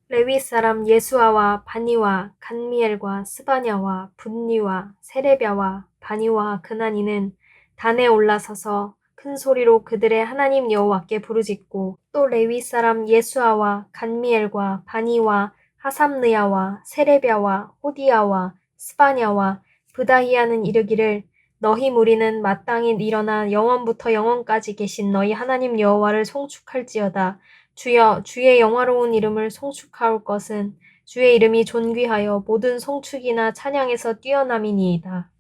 레위 사람 예수아와 바니와 간미엘과 스바냐와 분니와 세레랴와 바니와 그나니는 단에 올라서서 큰 소리로 그들의 하나님 여호와께 부르짖고 또 레위 사람 예수아와 간미엘과 바니와 하삼느야와 세레랴와 호디야와 스바냐와 브다히야는 이르기를 너희 무리는 마땅히 일어나 영원부터 영원까지 계신 너희 하나님 여호와를 송축할지어다. 주여 주의 영화로운 이름을 송축하올 것은 주의 이름이 존귀하여 모든 송축이나 찬양에서 뛰어남이니이다.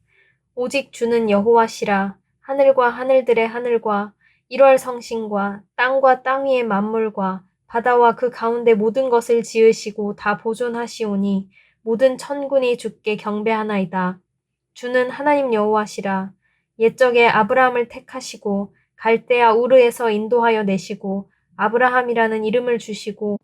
오직 주는 여호와시라. 하늘과 하늘들의 하늘과 1월 성신과 땅과 땅 위의 만물과 바다와 그 가운데 모든 것을 지으시고 다 보존하시오니 모든 천군이 주께 경배하나이다. 주는 하나님 여호와시라. 옛적에 아브라함을 택하시고 갈대아 우르에서 인도하여 내시고 아브라함이라는 이름을 주시고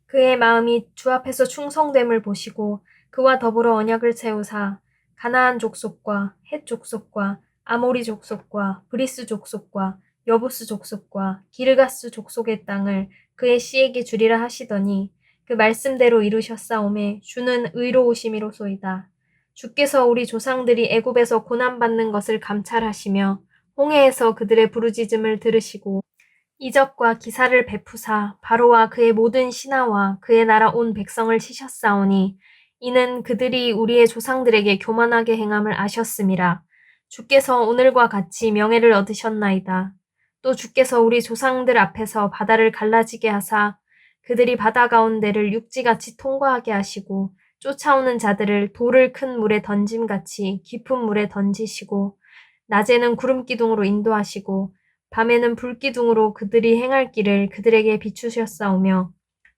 그의 마음이 주 앞에서 충성됨을 보시고 그와 더불어 언약을 세우사 가나안 족속과 헷 족속과 아모리 족속과 브리스 족속과 여부스 족속과 기르가스 족속의 땅을 그의 씨에게 주리라 하시더니 그 말씀대로 이루셨사오매 주는 의로우심이로소이다. 주께서 우리 조상들이 애굽에서 고난받는 것을 감찰하시며 홍해에서 그들의 부르짖음을 들으시고 이적과 기사를 베푸사 바로와 그의 모든 신하와 그의 나라 온 백성을 치셨사오니 이는 그들이 우리의 조상들에게 교만하게 행함을 아셨음이라. 주께서 오늘과 같이 명예를 얻으셨나이다. 또 주께서 우리 조상들 앞에서 바다를 갈라지게 하사 그들이 바다 가운데를 육지같이 통과하게 하시고 쫓아오는 자들을 돌을 큰 물에 던짐같이 깊은 물에 던지시고 낮에는 구름 기둥으로 인도하시고 밤에는 불기둥으로 그들이 행할 길을 그들에게 비추셨사오며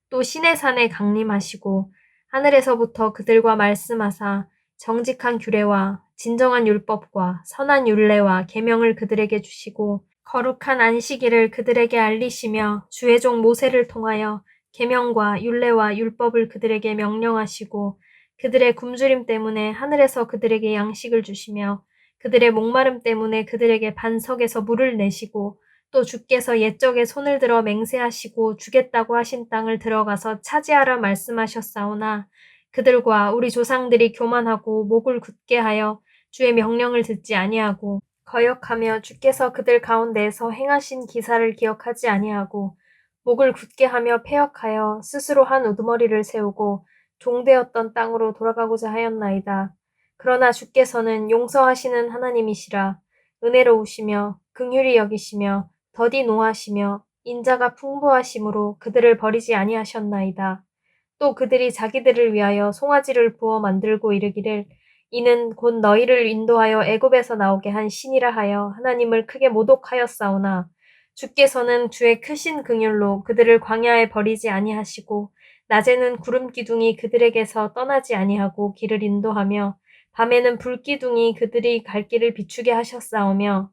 또 시내산에 강림하시고 하늘에서부터 그들과 말씀하사 정직한 규례와 진정한 율법과 선한 율례와 계명을 그들에게 주시고 거룩한 안식일을 그들에게 알리시며 주의 종 모세를 통하여 계명과 율례와 율법을 그들에게 명령하시고 그들의 굶주림 때문에 하늘에서 그들에게 양식을 주시며 그들의 목마름 때문에 그들에게 반석에서 물을 내시고 또 주께서 옛적에 손을 들어 맹세하시고 주겠다고 하신 땅을 들어가서 차지하라 말씀하셨사오나 그들과 우리 조상들이 교만하고 목을 굳게 하여 주의 명령을 듣지 아니하고 거역하며 주께서 그들 가운데에서 행하신 기사를 기억하지 아니하고 목을 굳게 하며 패역하여 스스로 한 우두머리를 세우고 종되었던 땅으로 돌아가고자 하였나이다. 그러나 주께서는 용서하시는 하나님이시라. 은혜로우시며 긍휼히 여기시며 더디 노하시며 인자가 풍부하심으로 그들을 버리지 아니하셨나이다. 또 그들이 자기들을 위하여 송아지를 부어 만들고 이르기를 이는 곧 너희를 인도하여 애굽에서 나오게 한 신이라 하여 하나님을 크게 모독하였사오나 주께서는 주의 크신 긍휼로 그들을 광야에 버리지 아니하시고 낮에는 구름 기둥이 그들에게서 떠나지 아니하고 길을 인도하며 밤에는 불기둥이 그들이 갈 길을 비추게 하셨사오며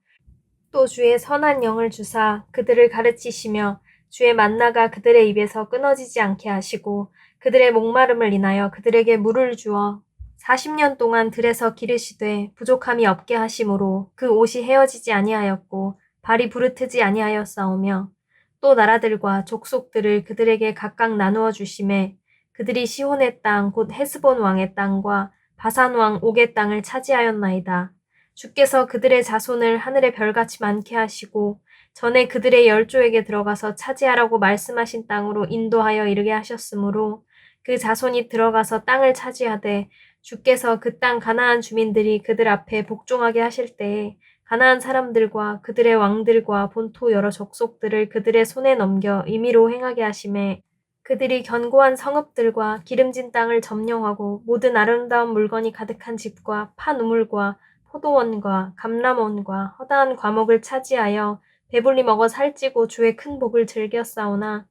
또 주의 선한 영을 주사 그들을 가르치시며 주의 만나가 그들의 입에서 끊어지지 않게 하시고 그들의 목마름을 인하여 그들에게 물을 주어 40년 동안 들에서 기르시되 부족함이 없게 하심으로 그 옷이 헤어지지 아니하였고 발이 부르트지 아니하였사오며 또 나라들과 족속들을 그들에게 각각 나누어 주심에 그들이 시혼의 땅 곧 헤스본 왕의 땅과 바산 왕 옥의 땅을 차지하였나이다. 주께서 그들의 자손을 하늘의 별같이 많게 하시고 전에 그들의 열조에게 들어가서 차지하라고 말씀하신 땅으로 인도하여 이르게 하셨으므로 그 자손이 들어가서 땅을 차지하되 주께서 그 땅 가나안 주민들이 그들 앞에 복종하게 하실 때에 가나안 사람들과 그들의 왕들과 본토 여러 족속들을 그들의 손에 넘겨 임의로 행하게 하심에 그들이 견고한 성읍들과 기름진 땅을 점령하고 모든 아름다운 물건이 가득한 집과 파 우물과 포도원과 감람원과 허다한 과목을 차지하여 배불리 먹어 살찌고 주의 큰 복을 즐겼사오나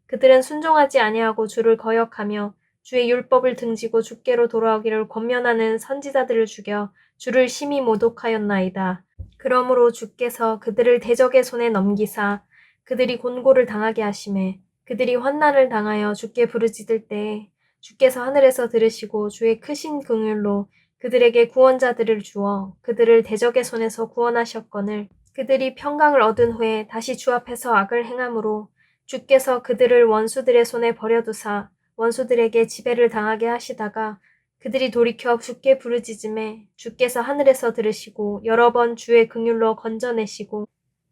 그들은 순종하지 아니하고 주를 거역하며 주의 율법을 등지고 주께로 돌아오기를 권면하는 선지자들을 죽여 주를 심히 모독하였나이다. 그러므로 주께서 그들을 대적의 손에 넘기사 그들이 곤고를 당하게 하시매 그들이 환난을 당하여 주께 부르짖을 때에 주께서 하늘에서 들으시고 주의 크신 긍휼로 그들에게 구원자들을 주어 그들을 대적의 손에서 구원하셨거늘 그들이 평강을 얻은 후에 다시 주 앞에서 악을 행함으로 주께서 그들을 원수들의 손에 버려두사 원수들에게 지배를 당하게 하시다가 그들이 돌이켜 주께 부르짖음에 주께서 하늘에서 들으시고 여러 번 주의 긍휼로 건져내시고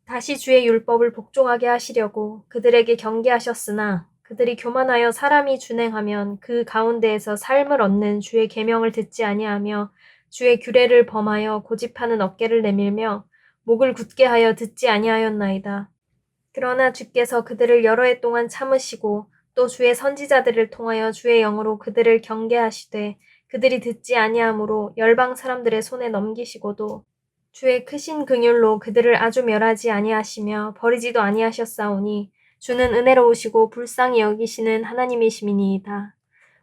다시 주의 율법을 복종하게 하시려고 그들에게 경계하셨으나 그들이 교만하여 사람이 준행하면 그 가운데에서 삶을 얻는 주의 계명을 듣지 아니하며 주의 규례를 범하여 고집하는 어깨를 내밀며 목을 굳게 하여 듣지 아니하였나이다. 그러나 주께서 그들을 여러 해 동안 참으시고 또 주의 선지자들을 통하여 주의 영으로 그들을 경계하시되 그들이 듣지 아니하므로 열방 사람들의 손에 넘기시고도 주의 크신 긍휼로 그들을 아주 멸하지 아니하시며 버리지도 아니하셨사오니 주는 은혜로우시고 불쌍히 여기시는 하나님이심이니이다.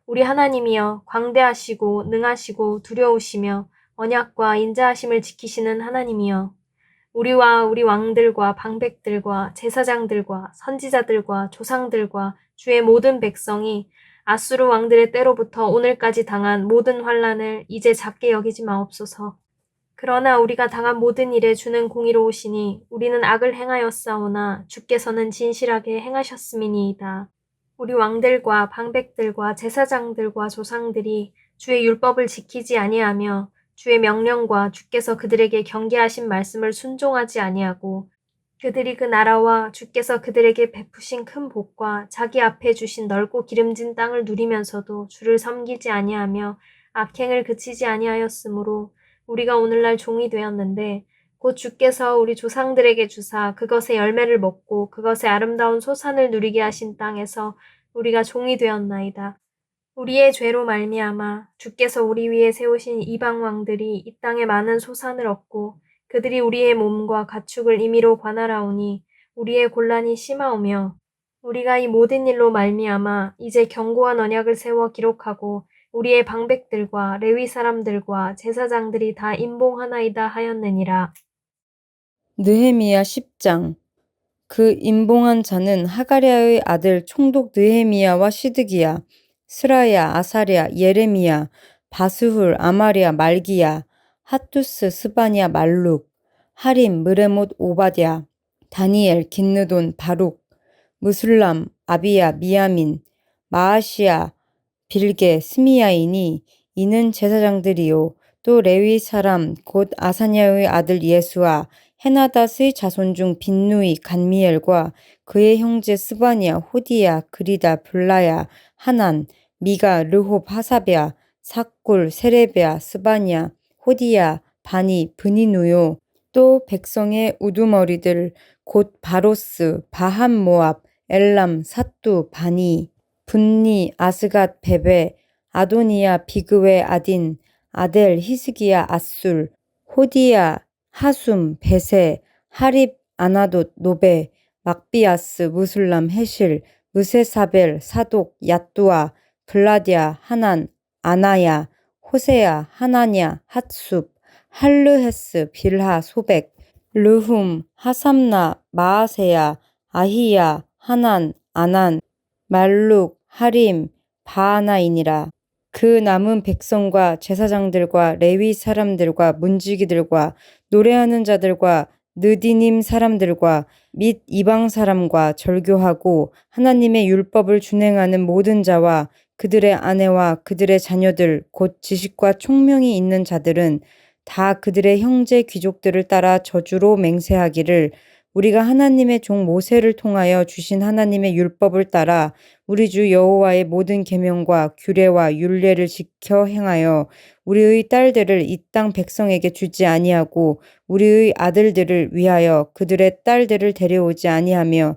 우리 하나님이여 광대하시고 능하시고 두려우시며 언약과 인자하심을 지키시는 하나님이여 우리와 우리 왕들과 방백들과 제사장들과 선지자들과 조상들과 주의 모든 백성이 아수르 왕들의 때로부터 오늘까지 당한 모든 환난을 이제 작게 여기지 마옵소서. 그러나 우리가 당한 모든 일에 주는 공의로우시니 우리는 악을 행하였사오나 주께서는 진실하게 행하셨음이니이다. 우리 왕들과 방백들과 제사장들과 조상들이 주의 율법을 지키지 아니하며 주의 명령과 주께서 그들에게 경계하신 말씀을 순종하지 아니하고 그들이 그 나라와 주께서 그들에게 베푸신 큰 복과 자기 앞에 주신 넓고 기름진 땅을 누리면서도 주를 섬기지 아니하며 악행을 그치지 아니하였으므로 우리가 오늘날 종이 되었는데 곧 주께서 우리 조상들에게 주사 그것의 열매를 먹고 그것의 아름다운 소산을 누리게 하신 땅에서 우리가 종이 되었나이다. 우리의 죄로 말미암아 주께서 우리 위에 세우신 이방 왕들이 이 땅에 많은 소산을 얻고 그들이 우리의 몸과 가축을 임의로 관할하오니 우리의 곤란이 심하오며 우리가 이 모든 일로 말미암아 이제 견고한 언약을 세워 기록하고 우리의 방백들과 레위 사람들과 제사장들이 다 임봉하나이다 하였느니라. 느헤미야 10장. 그 임봉한 자는 하가랴의 아들 총독 느헤미야와 시드기야, 스라야, 아사랴, 예레미야, 바스훌, 아마랴, 말기야, 핫투스, 스바냐, 말룩, 하림, 느레못, 오바댜, 다니엘, 긴느돈, 바룩, 무술람, 아비야, 미야민, 마아시야, 빌게, 스미야이니 이는 제사장들이요 또 레위 사람 곧 아사냐의 아들 예수와 헤나닷의 자손 중 빈누이, 간미엘과 그의 형제 스바냐, 호디야, 그리다, 블라야, 하난, 미가, 르홉, 하사랴, 삭굴, 세레베야, 스바냐, 호디야, 바니, 브니누요 또 백성의 우두머리들 곧 바로스, 바한 모압, 엘람, 사뚜, 바니, 분니, 아스갓, 베베, 아도니야, 비그웨, 아딘, 아델, 히스기야, 아술, 호디야, 하숨, 베세, 하립, 아나돗, 노베, 막비아스, 무술람, 헤실, 무세사벨, 사독, 얏두아, 블라디아, 하난, 아나야, 호세야, 하나냐, 핫숲, 할르헤스, 빌하, 소백, 르훔, 하삼나, 마아세야, 아히야, 하난, 아난, 말룩, 하림, 바하나이니라. 그 남은 백성과 제사장들과 레위 사람들과 문지기들과 노래하는 자들과 느디님 사람들과 및 이방 사람과 절교하고 하나님의 율법을 준행하는 모든 자와 그들의 아내와 그들의 자녀들 곧 지식과 총명이 있는 자들은 다 그들의 형제 귀족들을 따라 저주로 맹세하기를 우리가 하나님의 종 모세를 통하여 주신 하나님의 율법을 따라 우리 주 여호와의 모든 계명과 규례와 율례를 지켜 행하여 우리의 딸들을 이 땅 백성에게 주지 아니하고 우리의 아들들을 위하여 그들의 딸들을 데려오지 아니하며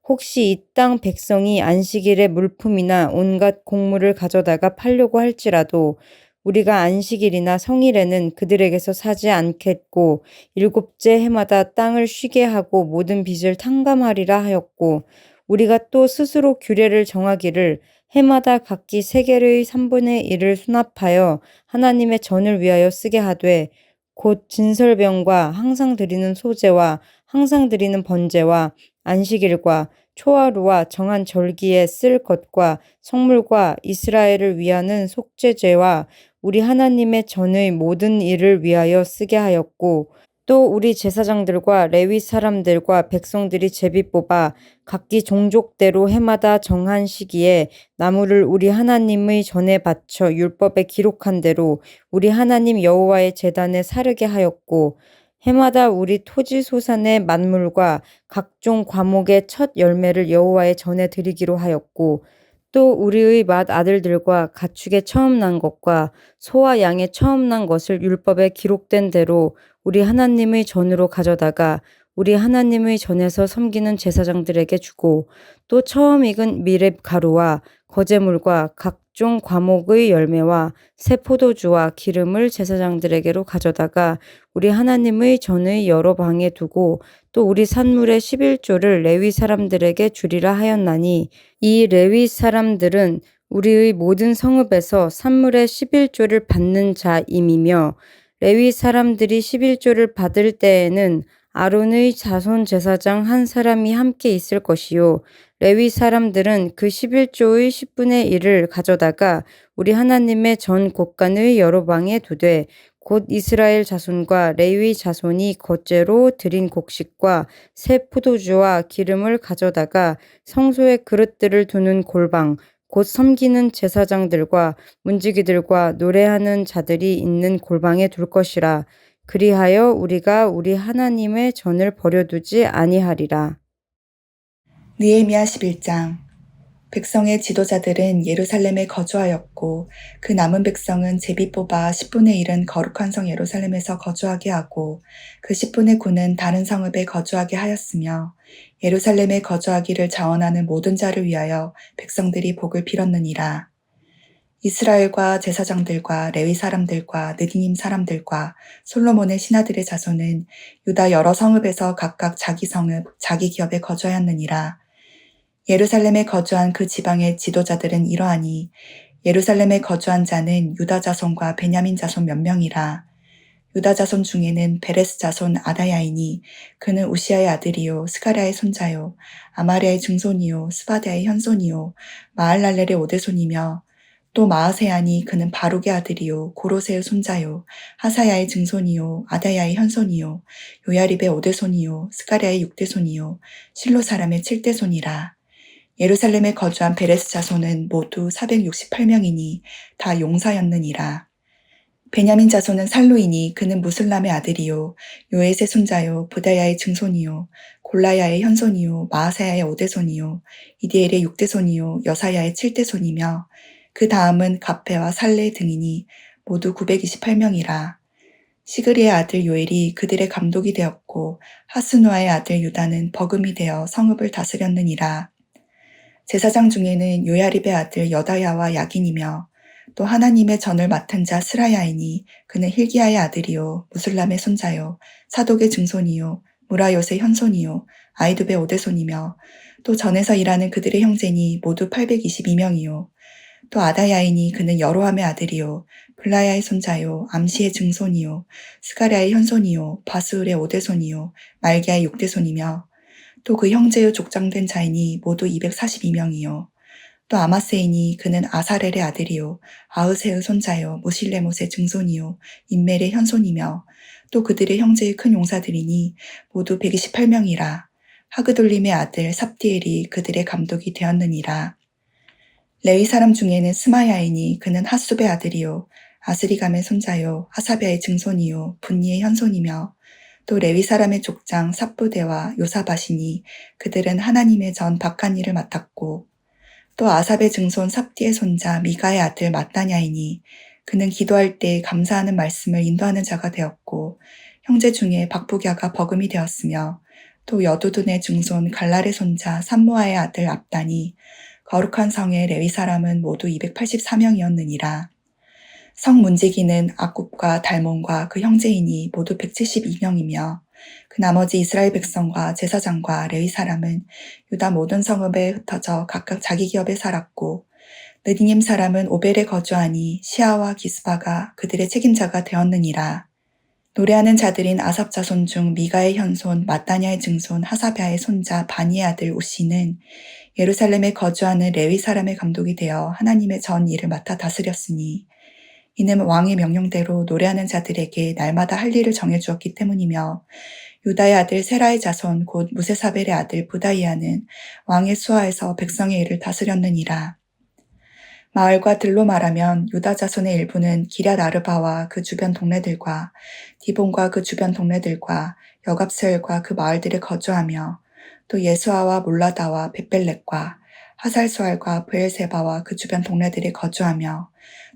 혹시 이 땅 백성이 안식일에 물품이나 온갖 곡물을 가져다가 팔려고 할지라도 우리가 안식일이나 성일에는 그들에게서 사지 않겠고 일곱째 해마다 땅을 쉬게 하고 모든 빚을 탕감하리라 하였고 우리가 또 스스로 규례를 정하기를 해마다 각기 세겔의 3분의 1을 수납하여 하나님의 전을 위하여 쓰게 하되 곧 진설병과 항상 드리는 소제와 항상 드리는 번제와 안식일과 초하루와 정한 절기에 쓸 것과 성물과 이스라엘을 위하는 속죄제와 우리 하나님의 전의 모든 일을 위하여 쓰게 하였고 또 우리 제사장들과 레위 사람들과 백성들이 제비 뽑아 각기 종족대로 해마다 정한 시기에 나무를 우리 하나님의 전에 바쳐 율법에 기록한 대로 우리 하나님 여호와의 제단에 사르게 하였고 해마다 우리 토지 소산의 만물과 각종 과목의 첫 열매를 여호와의 전에 드리기로 하였고 또 우리의 맏 아들들과 가축의 처음 난 것과 소와 양의 처음 난 것을 율법에 기록된 대로 우리 하나님의 전으로 가져다가 우리 하나님의 전에서 섬기는 제사장들에게 주고 또 처음 익은 미렙 가루와 거제물과 각종 과목의 열매와 새 포도주와 기름을 제사장들에게로 가져다가 우리 하나님의 전의 여러 방에 두고 또 우리 산물의 11조를 레위 사람들에게 주리라 하였나니 이 레위 사람들은 우리의 모든 성읍에서 산물의 11조를 받는 자임이며 레위 사람들이 11조를 받을 때에는 아론의 자손 제사장 한 사람이 함께 있을 것이요 레위 사람들은 그 11조의 10분의 1을 가져다가 우리 하나님의 전 곳간의 여러 방에 두되 곧 이스라엘 자손과 레위 자손이 겉죄로 드린 곡식과 새 포도주와 기름을 가져다가 성소의 그릇들을 두는 골방 곧 섬기는 제사장들과 문지기들과 노래하는 자들이 있는 골방에 둘 것이라. 그리하여 우리가 우리 하나님의 전을 버려두지 아니하리라. 느헤미야 11장. 백성의 지도자들은 예루살렘에 거주하였고 그 남은 백성은 제비 뽑아 10분의 1은 거룩한 성 예루살렘에서 거주하게 하고 그 10분의 9는 다른 성읍에 거주하게 하였으며 예루살렘에 거주하기를 자원하는 모든 자를 위하여 백성들이 복을 빌었느니라. 이스라엘과 제사장들과 레위 사람들과 느디님 사람들과 솔로몬의 신하들의 자손은 유다 여러 성읍에서 각각 자기 성읍, 자기 기업에 거주하였느니라. 예루살렘에 거주한 그 지방의 지도자들은 이러하니 예루살렘에 거주한 자는 유다 자손과 베냐민 자손 몇 명이라. 유다 자손 중에는 베레스 자손 아다야이니 그는 우시아의 아들이요 스가랴의 손자요 아마리아의 증손이요 스바랴의 현손이요 마알랄렐의 오대손이며 또 마아세아니 그는 바룩의 아들이요 고로세의 손자요 하사야의 증손이요 아다야의 현손이요 요야립의 오대손이요 스가랴의 육대손이요 실로 사람의 칠대손이라. 예루살렘에 거주한 베레스 자손은 모두 468명이니 다 용사였느니라. 베냐민 자손은 살루이니 그는 무슬람의 아들이요 요엣의 손자요 부다야의 증손이요 골라야의 현손이요 마아사야의 오대손이요 이디엘의 육대손이요 여사야의 칠대손이며 그 다음은 갑페와 살레 등이니 모두 928명이라. 시그리의 아들 요엘이 그들의 감독이 되었고 하스누아의 아들 유다는 버금이 되어 성읍을 다스렸느니라. 제사장 중에는 요야립의 아들 여다야와 야긴이며 또 하나님의 전을 맡은 자 스라야이니 그는 힐기야의 아들이요 무슬람의 손자요 사독의 증손이요 무라요의 현손이요 아이두베 오대손이며 또 전에서 일하는 그들의 형제니 모두 822명이요 또 아다야이니 그는 여로함의 아들이요 블라야의 손자요 암시의 증손이요 스가랴의 현손이요 바스울의 오대손이요 말기야의 육대손이며 또 그 형제의 족장된 자이니 모두 242명이요 또 아마세이니 그는 아사렐의 아들이요 아으세의 손자요 무실레못의 증손이요 인멜의 현손이며 또 그들의 형제의 큰 용사들이니 모두 128명이라. 하그돌림의 아들 삽디엘이 그들의 감독이 되었느니라. 레위 사람 중에는 스마야이니 그는 하숲의 아들이요 아스리감의 손자요 하사베의 증손이요 분니의 현손이며 또 레위 사람의 족장 삽부대와 요사바시니 그들은 하나님의 전 박한 일을 맡았고 또 아삽의 증손 삽디의 손자 미가의 아들 마따냐이니 그는 기도할 때 감사하는 말씀을 인도하는 자가 되었고 형제 중에 박부갸가 버금이 되었으며 또 여두둔의 증손 갈랄의 손자 삼모아의 아들 압단이 거룩한 성의 레위 사람은 모두 284명이었느니라. 성 문지기는 아굽과 달몬과 그 형제이니 모두 172명이며 그 나머지 이스라엘 백성과 제사장과 레위 사람은 유다 모든 성읍에 흩어져 각각 자기 기업에 살았고 느디님 사람은 오벨에 거주하니 시아와 기스바가 그들의 책임자가 되었느니라. 노래하는 자들인 아삽 자손 중 미가의 현손 마따냐의 증손 하사베아의 손자 바니의 아들 우시는 예루살렘에 거주하는 레위 사람의 감독이 되어 하나님의 전 일을 맡아 다스렸으니 이는 왕의 명령대로 노래하는 자들에게 날마다 할 일을 정해주었기 때문이며 유다의 아들 세라의 자손 곧 무세사벨의 아들 부다이아는 왕의 수하에서 백성의 일을 다스렸느니라. 마을과 들로 말하면 유다 자손의 일부는 기럇 아르바와 그 주변 동네들과 디본과 그 주변 동네들과 여갑스엘과 그 마을들에 거주하며 또 예수아와 몰라다와 벳벨렛과 하살수알과 브엘세바와 그 주변 동네들에 거주하며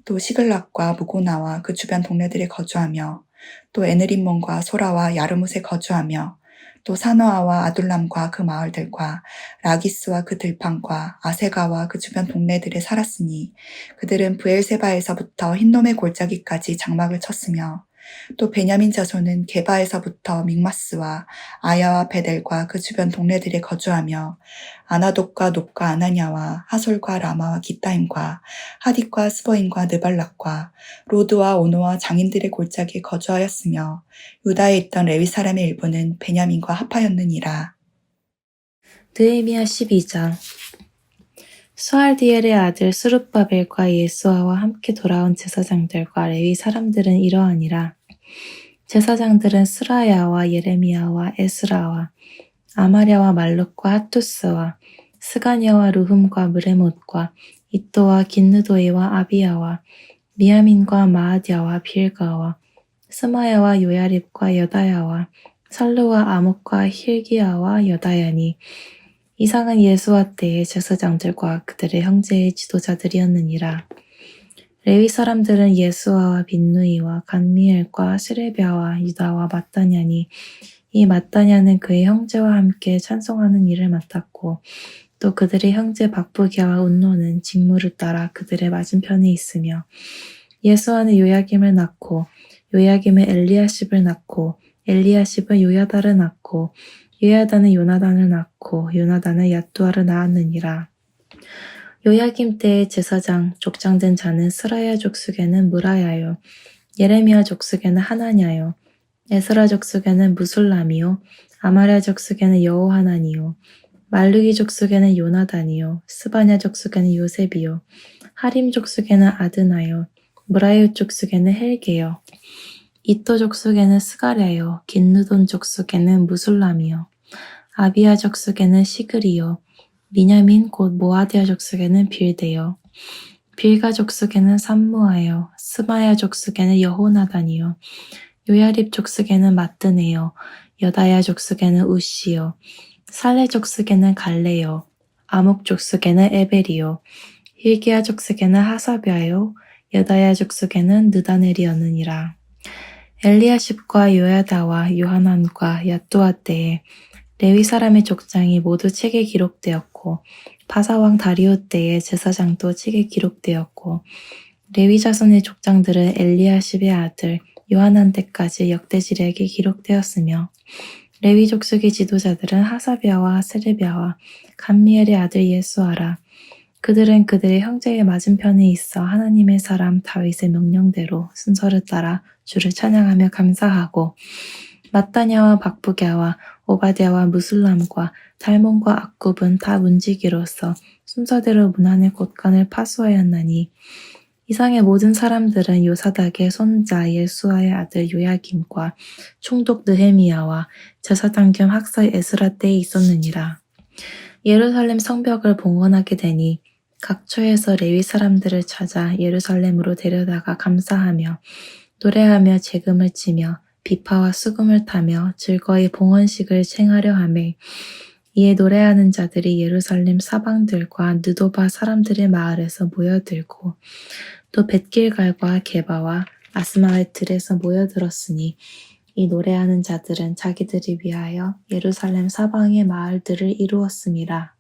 또 시글락과 무고나와 그 주변 동네들에 거주하며 또 에느림몬과 소라와 야르뭇에 거주하며 또 사노아와 아둘람과 그 마을들과 라기스와 그 들판과 아세가와 그 주변 동네들에 살았으니 그들은 브엘세바에서부터 흰놈의 골짜기까지 장막을 쳤으며 또 베냐민 자손은 게바에서부터 믹마스와 아야와 베델과 그 주변 동네들에 거주하며 아나돗과 놉과 아나냐와 하솔과 라마와 기타임과 하딕과 스보임과 느발락과 로드와 오노와 장인들의 골짜기에 거주하였으며 유다에 있던 레위 사람의 일부는 베냐민과 합하였느니라. 느헤미야 12장. 수알디엘의 아들 스룹바벨과 예수아와 함께 돌아온 제사장들과 레위 사람들은 이러하니라. 제사장들은 스라야와 예레미야와 에스라와 아마랴와 말룩과 하투스와 스가냐와 루흠과 무레못과 이또와 긴느도이와 아비야와 미야민과 마아디아와 빌가와 스마야와 요야립과 여다야와 살루와 아목과 힐기야와 여다야니 이상은 예수와 때의 제사장들과 그들의 형제의 지도자들이었느니라. 레위 사람들은 예수아와 빈누이와 간미엘과 시레비아와 유다와 마따냐니 이 마따냐는 그의 형제와 함께 찬송하는 일을 맡았고 또 그들의 형제 박부기와 운노는 직무를 따라 그들의 맞은편에 있으며 예수아는 요야김을 낳고 요야김은 엘리야십을 낳고 엘리야십은 요야다를 낳고 요야다는 요나단을 낳고 요나단은 야뚜아를 낳았느니라. 요야김 때의 제사장 족장된 자는 스라야 족속에는 무라야요 예레미야 족속에는 하나냐요 에스라 족속에는 무술람이요 아마랴 족속에는 여호하나니요 말루기 족속에는 요나단이요 스바냐 족속에는 요셉이요 하림 족속에는 아드나요 무라요 족속에는 헬게요 이또 족속에는 스가랴요 긴느돈 족속에는 무술람이요 아비야 족속에는 시그리요 미냐민 곧 모아디아 족속에는 빌데요 빌가 족속에는 삼무아요 스마야 족속에는 여호나단이요 요야립 족속에는 마뜨네요 여다야 족속에는 우시요 살레 족속에는 갈레요 아목 족속에는 에벨이요 힐기야 족속에는 하사비아요 여다야 족속에는 느다넬이었느니라. 엘리야십과 요야다와 요하난과 야뚜아 때에 레위 사람의 족장이 모두 책에 기록되었고 바사왕 다리오 때에 제사장도 책에 기록되었고 레위 자손의 족장들은 엘리야십의 아들 요하난 때까지 역대지략에 기록되었으며 레위 족속의 지도자들은 하사비아와 세레비아와 감미엘의 아들 예수아라. 그들은 그들의 형제의 맞은편에 있어 하나님의 사람 다윗의 명령대로 순서를 따라 주를 찬양하며 감사하고 마따냐와 박부갸와 오바댜와 무술람과 달몬과 악굽은 다 문지기로서 순서대로 문안의 곳간을 파수하였나니 이상의 모든 사람들은 요사닥의 손자 예수아의 아들 요야김과 총독 느헤미야와 제사장 겸 학사 에스라 때에 있었느니라. 예루살렘 성벽을 봉헌하게 되니 각처에서 레위 사람들을 찾아 예루살렘으로 데려다가 감사하며 노래하며 재금을 치며 비파와 수금을 타며 즐거이 봉헌식을 행하려 하매 이에 노래하는 자들이 예루살렘 사방들과 느도바 사람들의 마을에서 모여들고 또 벳길갈과 게바와 아스마웨틀에서 모여들었으니 이 노래하는 자들은 자기들이 위하여 예루살렘 사방의 마을들을 이루었음이라.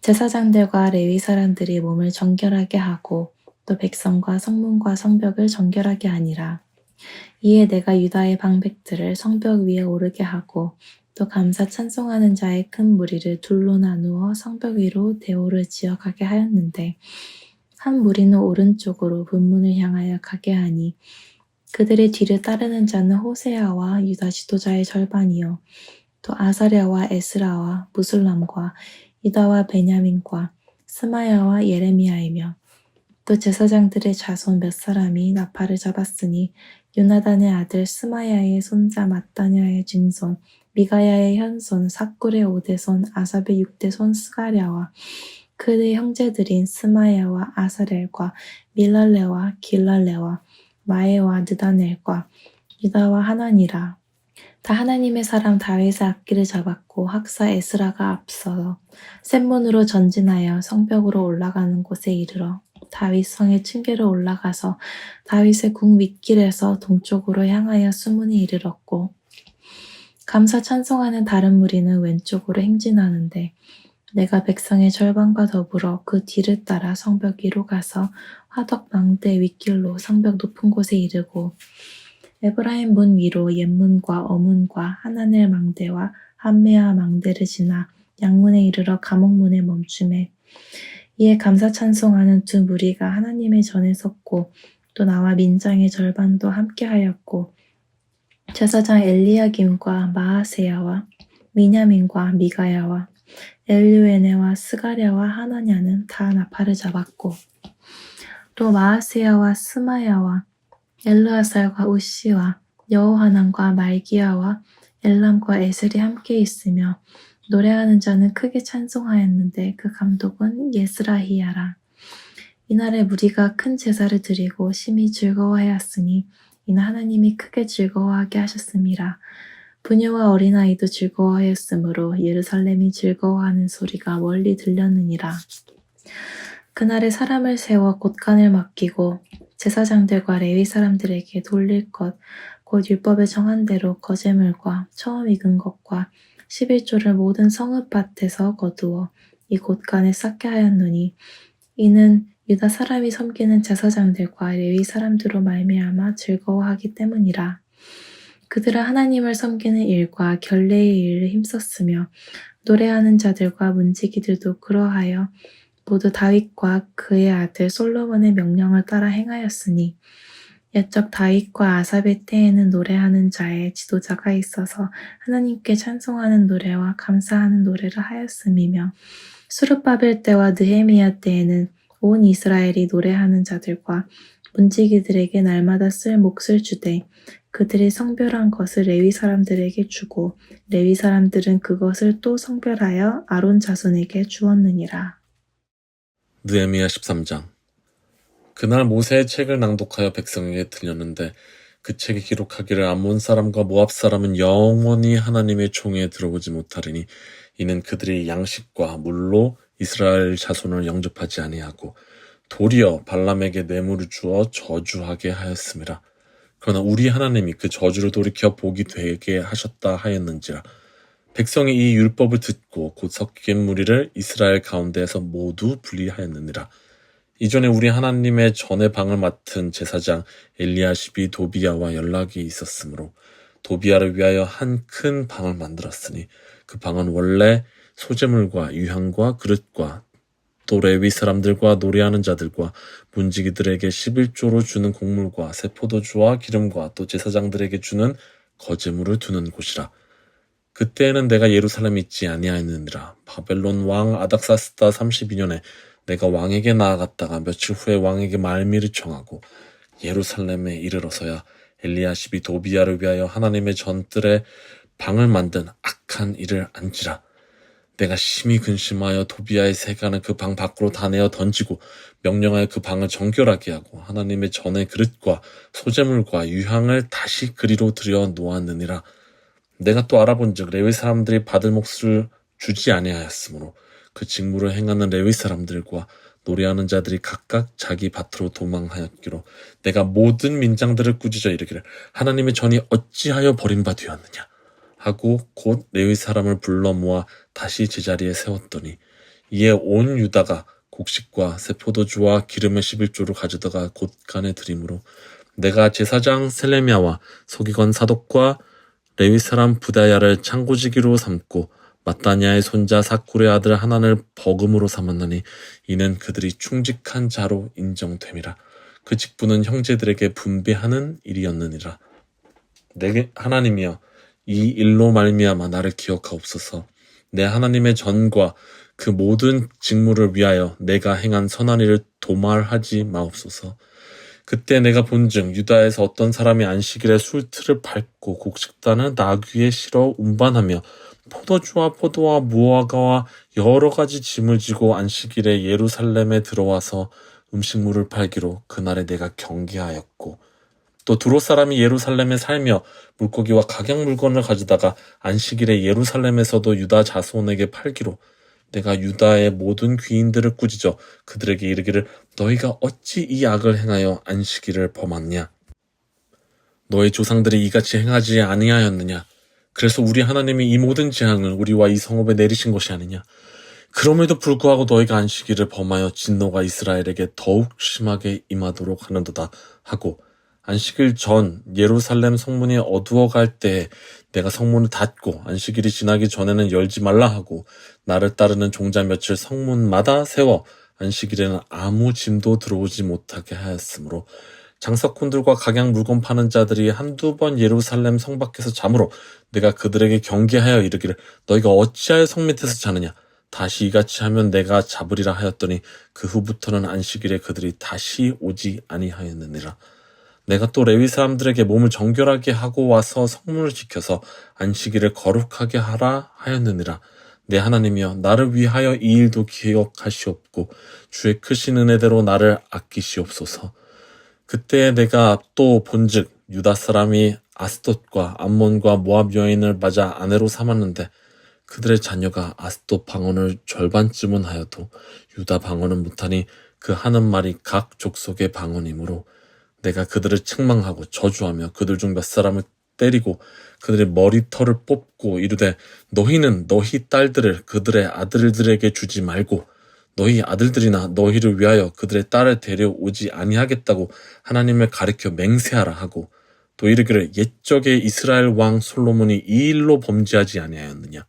제사장들과 레위 사람들이 몸을 정결하게 하고 또 백성과 성문과 성벽을 정결하게 하니라. 이에 내가 유다의 방백들을 성벽 위에 오르게 하고 또 감사 찬송하는 자의 큰 무리를 둘로 나누어 성벽 위로 대오를 지어가게 하였는데 한 무리는 오른쪽으로 분문을 향하여 가게 하니 그들의 뒤를 따르는 자는 호세아와 유다 지도자의 절반이요 또 아사랴와 에스라와 무술람과 유다와 베냐민과 스마야와 예레미야이며 또 제사장들의 자손 몇 사람이 나팔을 잡았으니 요나단의 아들 스마야의 손자 마따냐의 증손 미가야의 현손 삭굴의 5대손 아삽의 6대손 스가랴와 그의 형제들인 스마야와 아사렐과 밀랄레와 길랄레와 마에와 느다넬과 유다와 하나니라. 다 하나님의 사람 다윗의 악기를 잡았고 학사 에스라가 앞서 샘문으로 전진하여 성벽으로 올라가는 곳에 이르러 다윗 성의 층계로 올라가서 다윗의 궁 윗길에서 동쪽으로 향하여 수문에 이르렀고 감사 찬송하는 다른 무리는 왼쪽으로 행진하는데 내가 백성의 절반과 더불어 그 뒤를 따라 성벽 위로 가서 화덕 망대 윗길로 성벽 높은 곳에 이르고 에브라임 문 위로 옛문과 어문과 하나넬 망대와 함메아 망대를 지나 양문에 이르러 감옥문에 멈추매 이에 감사 찬송하는 두 무리가 하나님의 전에 섰고 또 나와 민장의 절반도 함께하였고 제사장 엘리야김과 마아세야와 미냐민과 미가야와 엘류에네와 스가랴와 하나냐는 다 나팔을 잡았고 또 마아세야와 스마야와 엘르아살과 우시와 여호하난과 말기야와 엘람과 에셀이 함께 있으며 노래하는 자는 크게 찬송하였는데 그 감독은 예스라히야라. 이날에 무리가 큰 제사를 드리고 심히 즐거워하였으니 이는 하나님이 크게 즐거워하게 하셨음이라. 부녀와 어린아이도 즐거워하였으므로 예루살렘이 즐거워하는 소리가 멀리 들렸느니라. 그날에 사람을 세워 곳간을 맡기고 제사장들과 레위 사람들에게 돌릴 것, 곧 율법에 정한 대로 거제물과 처음 익은 것과 11조를 모든 성읍밭에서 거두어 이 곳간에 쌓게 하였노니 이는 유다 사람이 섬기는 제사장들과 레위 사람들로 말미암아 즐거워하기 때문이라. 그들은 하나님을 섬기는 일과 결례의 일을 힘썼으며 노래하는 자들과 문지기들도 그러하여 모두 다윗과 그의 아들 솔로몬의 명령을 따라 행하였으니 옛적 다윗과 아삽의 때에는 노래하는 자의 지도자가 있어서 하나님께 찬송하는 노래와 감사하는 노래를 하였음이며 수르바벨 때와 느헤미야 때에는 온 이스라엘이 노래하는 자들과 문지기들에게 날마다 쓸 몫을 주되 그들이 성별한 것을 레위 사람들에게 주고 레위 사람들은 그것을 또 성별하여 아론 자손에게 주었느니라. 느헤미야 13장. 그날 모세의 책을 낭독하여 백성에게 들렸는데 그 책에 기록하기를 암몬 사람과 모압 사람은 영원히 하나님의 총에 들어오지 못하리니 이는 그들이 양식과 물로 이스라엘 자손을 영접하지 아니하고 도리어 발람에게 뇌물을 주어 저주하게 하였음이라. 그러나 우리 하나님이 그 저주를 돌이켜 복이 되게 하셨다 하였는지라. 백성이 이 율법을 듣고 곧 섞인 무리를 이스라엘 가운데에서 모두 분리하였느니라. 이전에 우리 하나님의 전의 방을 맡은 제사장 엘리야십이 도비야와 연락이 있었으므로 도비야를 위하여 한 큰 방을 만들었으니 그 방은 원래 소재물과 유향과 그릇과 또 레위 사람들과 노래하는 자들과 문지기들에게 11조로 주는 곡물과 새 포도주와 기름과 또 제사장들에게 주는 거제물을 두는 곳이라. 그때에는 내가 예루살렘에 있지 아니하였느니라. 바벨론 왕 아닥사스다 32년에 내가 왕에게 나아갔다가 며칠 후에 왕에게 말미를 청하고 예루살렘에 이르러서야 엘리야십이 도비야를 위하여 하나님의 전뜰에 방을 만든 악한 일을 안지라. 내가 심히 근심하여 도비야의 세간을 그 방 밖으로 다 내어 던지고 명령하여 그 방을 정결하게 하고 하나님의 전의 그릇과 소재물과 유향을 다시 그리로 들여 놓았느니라. 내가 또 알아본즉 레위 사람들이 받을 몫을 주지 아니하였으므로 그 직무를 행하는 레위 사람들과 노래하는 자들이 각각 자기 밭으로 도망하였기로 내가 모든 민장들을 꾸짖어 이르기를 하나님의 전이 어찌하여 버림받으었느냐 하고 곧 레위 사람을 불러 모아 다시 제자리에 세웠더니 이에 온 유다가 곡식과 새 포도주와 기름의 11조를 가져다가 곳간에 드림으로 내가 제사장 셀레미야와 서기관 사독과 레위 사람 부다야를 창고지기로 삼고 마따냐의 손자 사쿨의 아들 하난을 버금으로 삼았나니 이는 그들이 충직한 자로 인정됨이라. 그 직분은 형제들에게 분배하는 일이었느니라. 내 하나님이여 이 일로 말미암아 나를 기억하옵소서. 내 하나님의 전과 그 모든 직무를 위하여 내가 행한 선한 일을 도말하지 마옵소서. 그때 내가 본즉 유다에서 어떤 사람이 안식일에 술틀을 밟고 곡식단을 나귀에 실어 운반하며 포도주와 포도와 무화과와 여러 가지 짐을 지고 안식일에 예루살렘에 들어와서 음식물을 팔기로 그날에 내가 경계하였고 또 두로 사람이 예루살렘에 살며 물고기와 각양 물건을 가져다가 안식일에 예루살렘에서도 유다 자손에게 팔기로 내가 유다의 모든 귀인들을 꾸짖어 그들에게 이르기를 너희가 어찌 이 악을 행하여 안식일을 범하느냐? 너희 조상들이 이같이 행하지 아니하였느냐? 그래서 우리 하나님이 이 모든 재앙을 우리와 이 성읍에 내리신 것이 아니냐. 그럼에도 불구하고 너희가 안식일을 범하여 진노가 이스라엘에게 더욱 심하게 임하도록 하는도다 하고 안식일 전 예루살렘 성문이 어두워갈 때에 내가 성문을 닫고 안식일이 지나기 전에는 열지 말라 하고 나를 따르는 종자 며칠 성문마다 세워 안식일에는 아무 짐도 들어오지 못하게 하였으므로 장사꾼들과 각양 물건 파는 자들이 한두 번 예루살렘 성 밖에서 자므로 내가 그들에게 경계하여 이르기를 너희가 어찌하여 성 밑에서 자느냐 다시 이같이 하면 내가 잡으리라 하였더니 그 후부터는 안식일에 그들이 다시 오지 아니하였느니라. 내가 또 레위 사람들에게 몸을 정결하게 하고 와서 성문을 지켜서 안식일을 거룩하게 하라 하였느니라. 내 하나님이여 나를 위하여 이 일도 기억하시옵고 주의 크신 은혜대로 나를 아끼시옵소서. 그때 내가 또 본즉 유다 사람이 아스돗과 암몬과 모압 여인을 맞아 아내로 삼았는데 그들의 자녀가 아스돗 방언을 절반쯤은 하여도 유다 방언은 못하니 그 하는 말이 각 족속의 방언이므로 내가 그들을 책망하고 저주하며 그들 중 몇 사람을 때리고 그들의 머리털을 뽑고 이르되 너희는 너희 딸들을 그들의 아들들에게 주지 말고 너희 아들들이나 너희를 위하여 그들의 딸을 데려오지 아니하겠다고 하나님을 가리켜 맹세하라 하고 또 이르기를 옛적에 이스라엘 왕 솔로몬이 이 일로 범죄하지 아니하였느냐.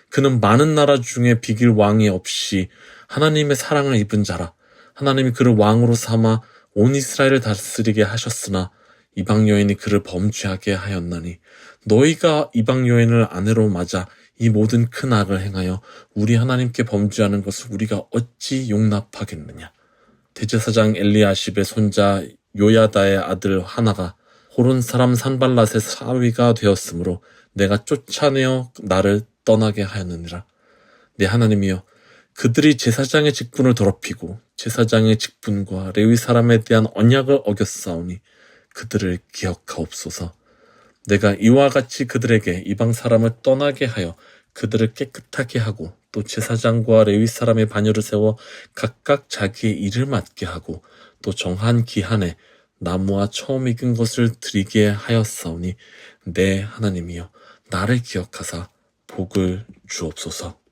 그는 많은 나라 중에 비길 왕이 없이 하나님의 사랑을 입은 자라. 하나님이 그를 왕으로 삼아 온 이스라엘을 다스리게 하셨으나 이방 여인이 그를 범죄하게 하였나니 너희가 이방 여인을 아내로 맞아 이 모든 큰 악을 행하여 우리 하나님께 범죄하는 것을 우리가 어찌 용납하겠느냐. 대제사장 엘리야십의 손자 요야다의 아들 하나가 호론 사람 산발랏의 사위가 되었으므로 내가 쫓아내어 나를 떠나게 하였느니라. 내 하나님이여 그들이 제사장의 직분을 더럽히고 제사장의 직분과 레위 사람에 대한 언약을 어겼사오니 그들을 기억하옵소서. 내가 이와 같이 그들에게 이방 사람을 떠나게 하여 그들을 깨끗하게 하고 또 제사장과 레위 사람의 반열을 세워 각각 자기의 일을 맡게 하고 또 정한 기한에 나무와 처음 익은 것을 드리게 하였사오니 내 하나님이여 나를 기억하사 복을 주옵소서.